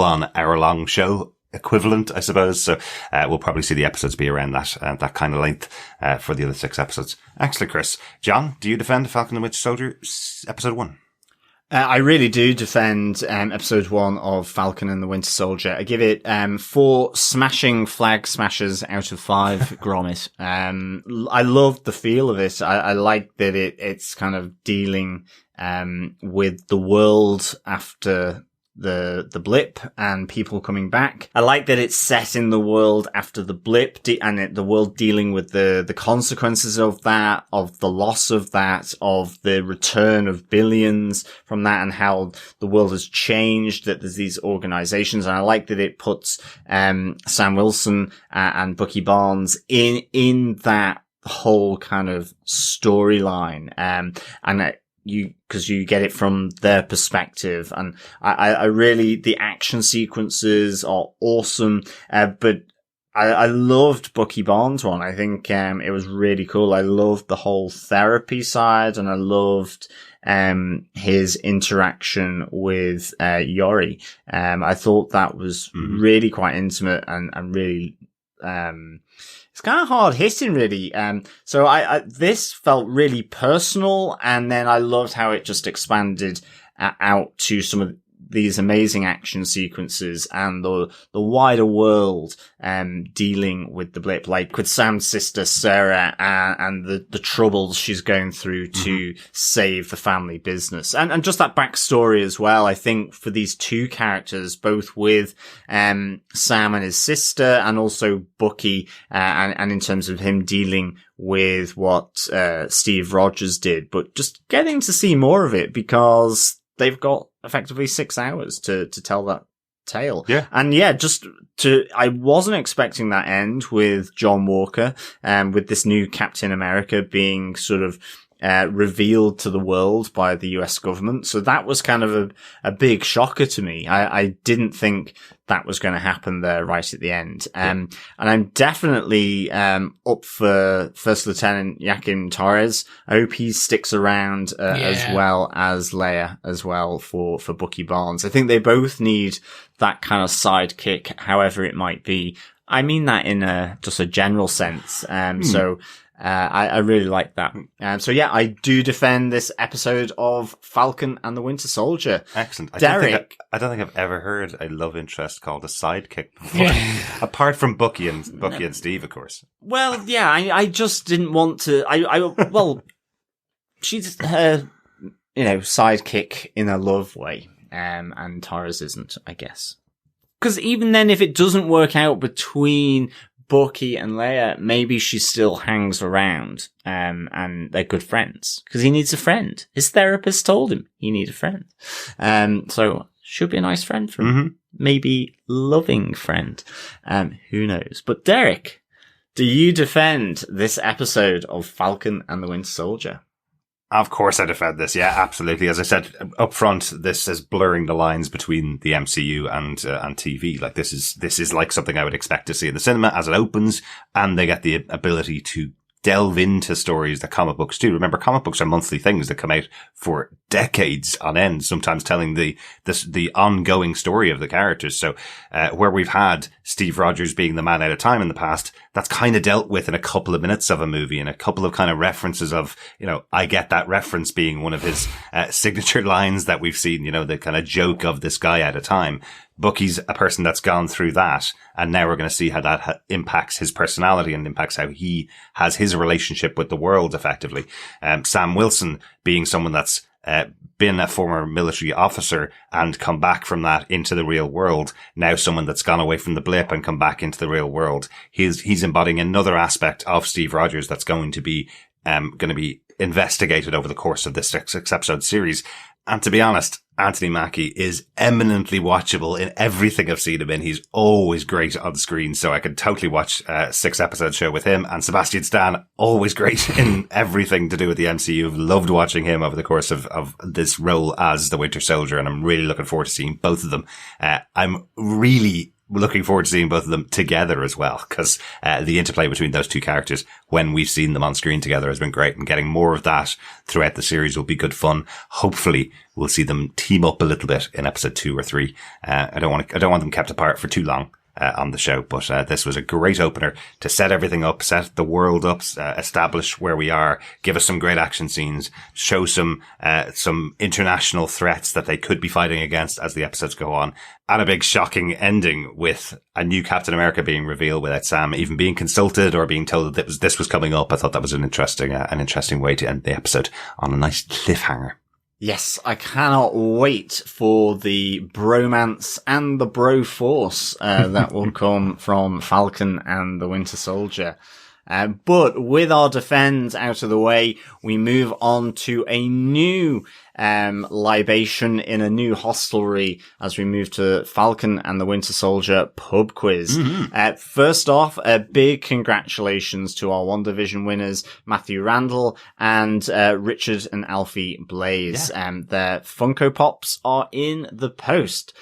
on hour long show equivalent, I suppose. So, we'll probably see the episodes be around that kind of length, for the other 6 episodes. Excellent, Chris. John, do you defend Falcon and the Winter Soldier episode 1? I really do defend episode 1 of Falcon and the Winter Soldier. I give it 4 smashing flag smashers out of 5 Gromit. I love the feel of it. I like that it's kind of dealing with the world after the blip and people coming back. I like that it's set in the world after the blip and the world dealing with the consequences of that, of the loss of that, of the return of billions from that, and how the world has changed, that there's these organizations. And I like that it puts Sam Wilson and Bucky Barnes in that whole kind of storyline, because you get it from their perspective. And I really, the action sequences are awesome. But I loved Bucky Barnes one. I think, it was really cool. I loved the whole therapy side, and I loved, his interaction with, Yori. I thought that was really quite intimate and really, it's kind of hard hitting, really. So this felt really personal, and then I loved how it just expanded out to some of these amazing action sequences and the wider world, dealing with the blip, like with Sam's sister Sarah and the troubles she's going through to save the family business, and just that backstory as well. I think for these 2 characters, both with Sam and his sister, and also Bucky, and in terms of him dealing with what Steve Rogers did, but just getting to see more of it, because they've got effectively 6 hours to tell that tale. Yeah. And yeah, I wasn't expecting that end with John Walker, with this new Captain America being sort of, revealed to the world by the US government. So that was kind of a big shocker to me. I didn't think that was going to happen there right at the end. And I'm definitely, up for First Lieutenant Joaquin Torres. I hope he sticks around, as well as Leia as well for Bucky Barnes. I think they both need that kind of sidekick, however it might be. I mean that in just a general sense. So, I really like that. So yeah, I do defend this episode of Falcon and the Winter Soldier. Excellent. I don't think I've ever heard a love interest called a sidekick before. Apart from Bucky and Steve, of course. Well, yeah, I just didn't want to, well, she's her, sidekick in a love way. And Torres isn't, I guess. Cause even then, if it doesn't work out between Bucky and Leia, maybe she still hangs around, and they're good friends, because he needs a friend. His therapist told him he needs a friend. So should be a nice friend for him. Maybe loving friend. Who knows? But Derek, do you defend this episode of Falcon and the Winter Soldier? Of course I defend this. Yeah, absolutely. As I said up front, this is blurring the lines between the MCU and TV. Like this is like something I would expect to see in the cinema as it opens, and they get the ability to delve into stories that comic books do. Remember, comic books are monthly things that come out for decades on end, sometimes telling the ongoing story of the characters. So, where we've had Steve Rogers being the man out of time in the past, that's kind of dealt with in a couple of minutes of a movie, and a couple of kind of references of, I get that reference being one of his signature lines that we've seen, the kind of joke of this guy out of time. Bucky's a person that's gone through that, and now we're going to see how that impacts his personality and impacts how he has his relationship with the world effectively. Sam Wilson being someone that's been a former military officer and come back from that into the real world. Now someone that's gone away from the blip and come back into the real world. He's embodying another aspect of Steve Rogers that's going to be investigated over the course of this 6 episode series. And to be honest, Anthony Mackie is eminently watchable in everything I've seen him in. He's always great on screen, so I could totally watch a 6-episode show with him. And Sebastian Stan, always great in everything to do with the MCU. I've loved watching him over the course of this role as the Winter Soldier, and I'm really looking forward to seeing both of them. I'm really looking forward to seeing both of them together as well, because the interplay between those two characters when we've seen them on screen together has been great, and getting more of that throughout the series will be good fun. Hopefully we'll see them team up a little bit in episode 2 or 3. I don't want them kept apart for too long on the show, but this was a great opener to set everything up, set the world up, establish where we are, give us some great action scenes, show some international threats that they could be fighting against as the episodes go on, and a big shocking ending with a new Captain America being revealed without Sam even being consulted or being told that this was coming up. I thought that was an interesting way to end the episode on a nice cliffhanger. Yes, I cannot wait for the bromance and the bro force that will come from Falcon and the Winter Soldier. But with our defense out of the way, we move on to a new libation in a new hostelry as we move to Falcon and the Winter Soldier pub quiz. Mm-hmm. First off, a big congratulations to our WandaVision winners, Matthew Randall and Richard and Alfie Blaze. Yeah. Their Funko Pops are in the post.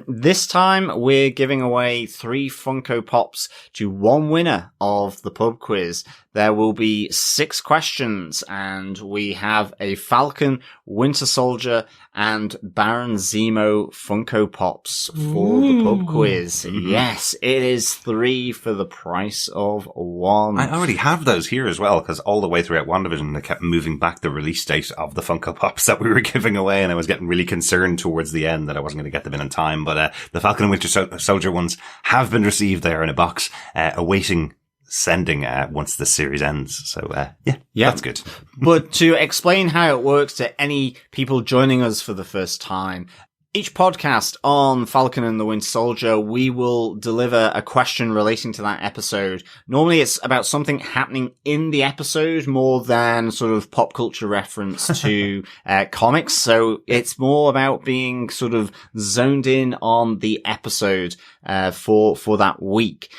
This time we're giving away 3 Funko Pops to one winner of the pub quiz. There will be 6 questions, and we have a Falcon, Winter Soldier, and Baron Zemo Funko Pops for the pub quiz. Mm-hmm. Yes, it is 3 for the price of 1. I already have those here as well, because all the way throughout WandaVision, they kept moving back the release date of the Funko Pops that we were giving away, and I was getting really concerned towards the end that I wasn't going to get them in time. But the Falcon and Winter Soldier ones have been received there in a box, awaiting sending once the series ends. So yeah, that's good. But to explain how it works to any people joining us for the first time, each podcast on Falcon and the Winter Soldier, we will deliver a question relating to that episode. Normally it's about something happening in the episode more than sort of pop culture reference to comics. So it's more about being sort of zoned in on the episode for that week.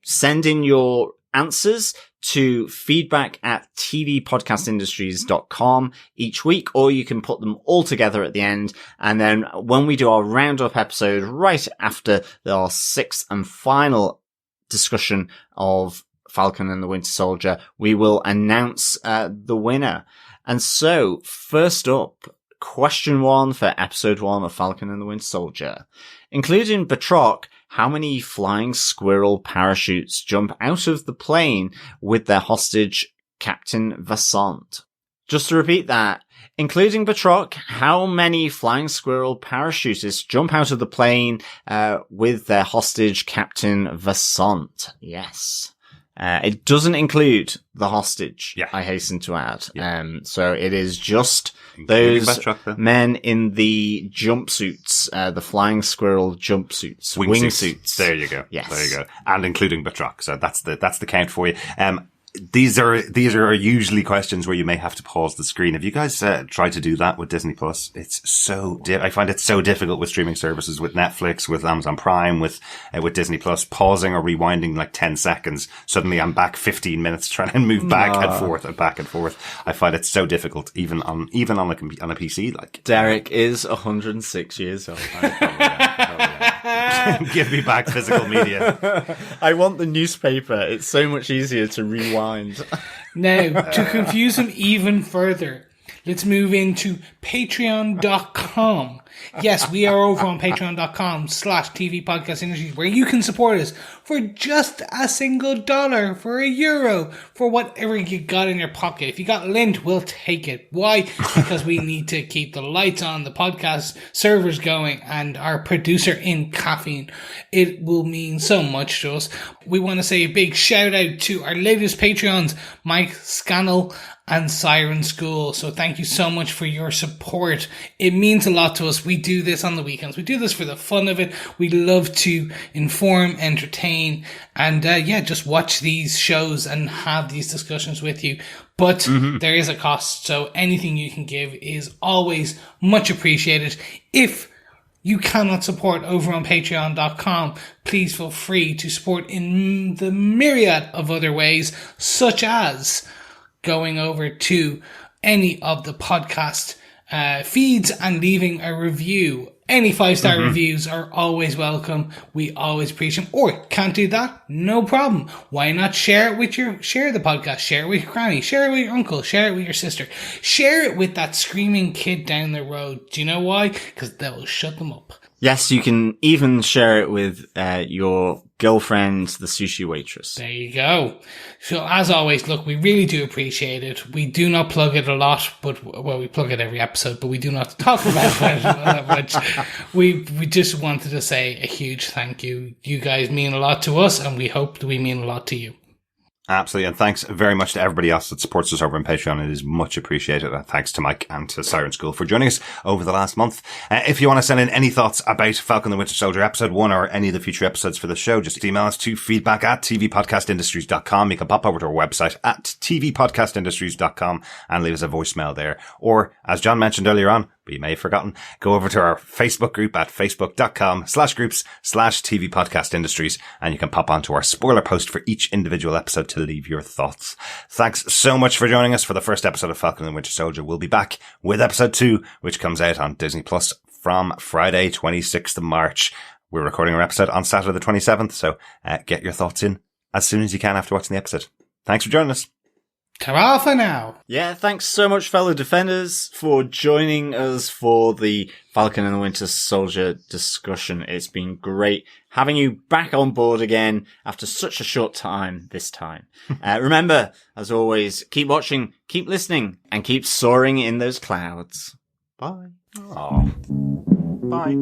Send in your answers to feedback@tvpodcastindustries.com each week, or you can put them all together at the end. And then when we do our roundup episode right after our 6th and final discussion of Falcon and the Winter Soldier, we will announce the winner. And so first up, question 1 for episode 1 of Falcon and the Winter Soldier. Including Batroc, how many flying squirrel parachutes jump out of the plane with their hostage, Captain Vassant? Just to repeat that, including Batroc, how many flying squirrel parachutists jump out of the plane with their hostage, Captain Vassant? Yes. It doesn't include the hostage, I hasten to add. Yeah. So it is just those men in the jumpsuits, the flying squirrel jumpsuits, wingsuits. There you go. Yes. There you go. And including Batroc. So that's the count for you. These are usually questions where you may have to pause the screen. Have you guys tried to do that with Disney Plus? It's so I find it so difficult with streaming services, with Netflix, with Amazon Prime, with Disney Plus, pausing or rewinding like 10 seconds. Suddenly I'm back 15 minutes trying to move back and forth and back and forth. I find it so difficult, even on a PC. Like Derek is 106 years old. Give me back physical media. I want the newspaper. It's so much easier to rewind. Now, to confuse him even further, let's move into patreon.com. Yes, we are over on patreon.com/TV Podcast Industries, where you can support us for just a single $1, for €1, for whatever you got in your pocket. If you got lint, we'll take it. Why? Because we need to keep the lights on, the podcast servers going, and our producer in caffeine. It will mean so much to us. We want to say a big shout out to our latest Patreons, Mike Scannell and Siren School. So thank you so much for your support. It means a lot to us. We do this on the weekends. We do this for the fun of it. We love to inform, entertain, and just watch these shows and have these discussions with you. But there is a cost, so anything you can give is always much appreciated. If you cannot support over on patreon.com, please feel free to support in the myriad of other ways, such as going over to any of the podcast feeds and leaving a review. Any 5-star reviews are always welcome. We always appreciate them. Or can't do that? No problem. Why not share the podcast? Share it with your granny. Share it with your uncle. Share it with your sister. Share it with that screaming kid down the road. Do you know why? Because that will shut them up. Yes, you can even share it with your girlfriend, the sushi waitress. There you go. So as always, look, we really do appreciate it. We do not plug it a lot, but we plug it every episode, but we do not talk about it that much. We just wanted to say a huge thank you. You guys mean a lot to us, and we hope that we mean a lot to you. Absolutely. And thanks very much to everybody else that supports us over on Patreon. It is much appreciated. And thanks to Mike and to Siren School for joining us over the last month. If you want to send in any thoughts about Falcon the Winter Soldier episode 1 or any of the future episodes for the show, just email us to feedback@tvpodcastindustries.com. You can pop over to our website at tvpodcastindustries.com and leave us a voicemail there. Or, as John mentioned earlier on, but you may have forgotten, go over to our Facebook group at facebook.com/groups/TV Podcast Industries, and you can pop onto our spoiler post for each individual episode to leave your thoughts. Thanks so much for joining us for the first episode of Falcon and the Winter Soldier. We'll be back with episode 2, which comes out on Disney Plus from Friday, 26th of March. We're recording our episode on Saturday the 27th, so get your thoughts in as soon as you can after watching the episode. Thanks for joining us. Ta-ra for now. Yeah, thanks so much, fellow defenders, for joining us for the Falcon and the Winter Soldier discussion. It's been great having you back on board again after such a short time this time. Remember, as always, keep watching, keep listening, and keep soaring in those clouds. Bye. Aww. Bye.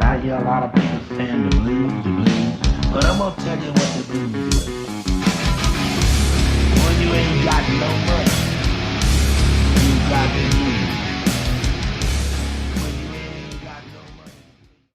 I hear a lot of people saying the blues, but I'm gonna tell you what the blues is. When you ain't got no money, you got the blues.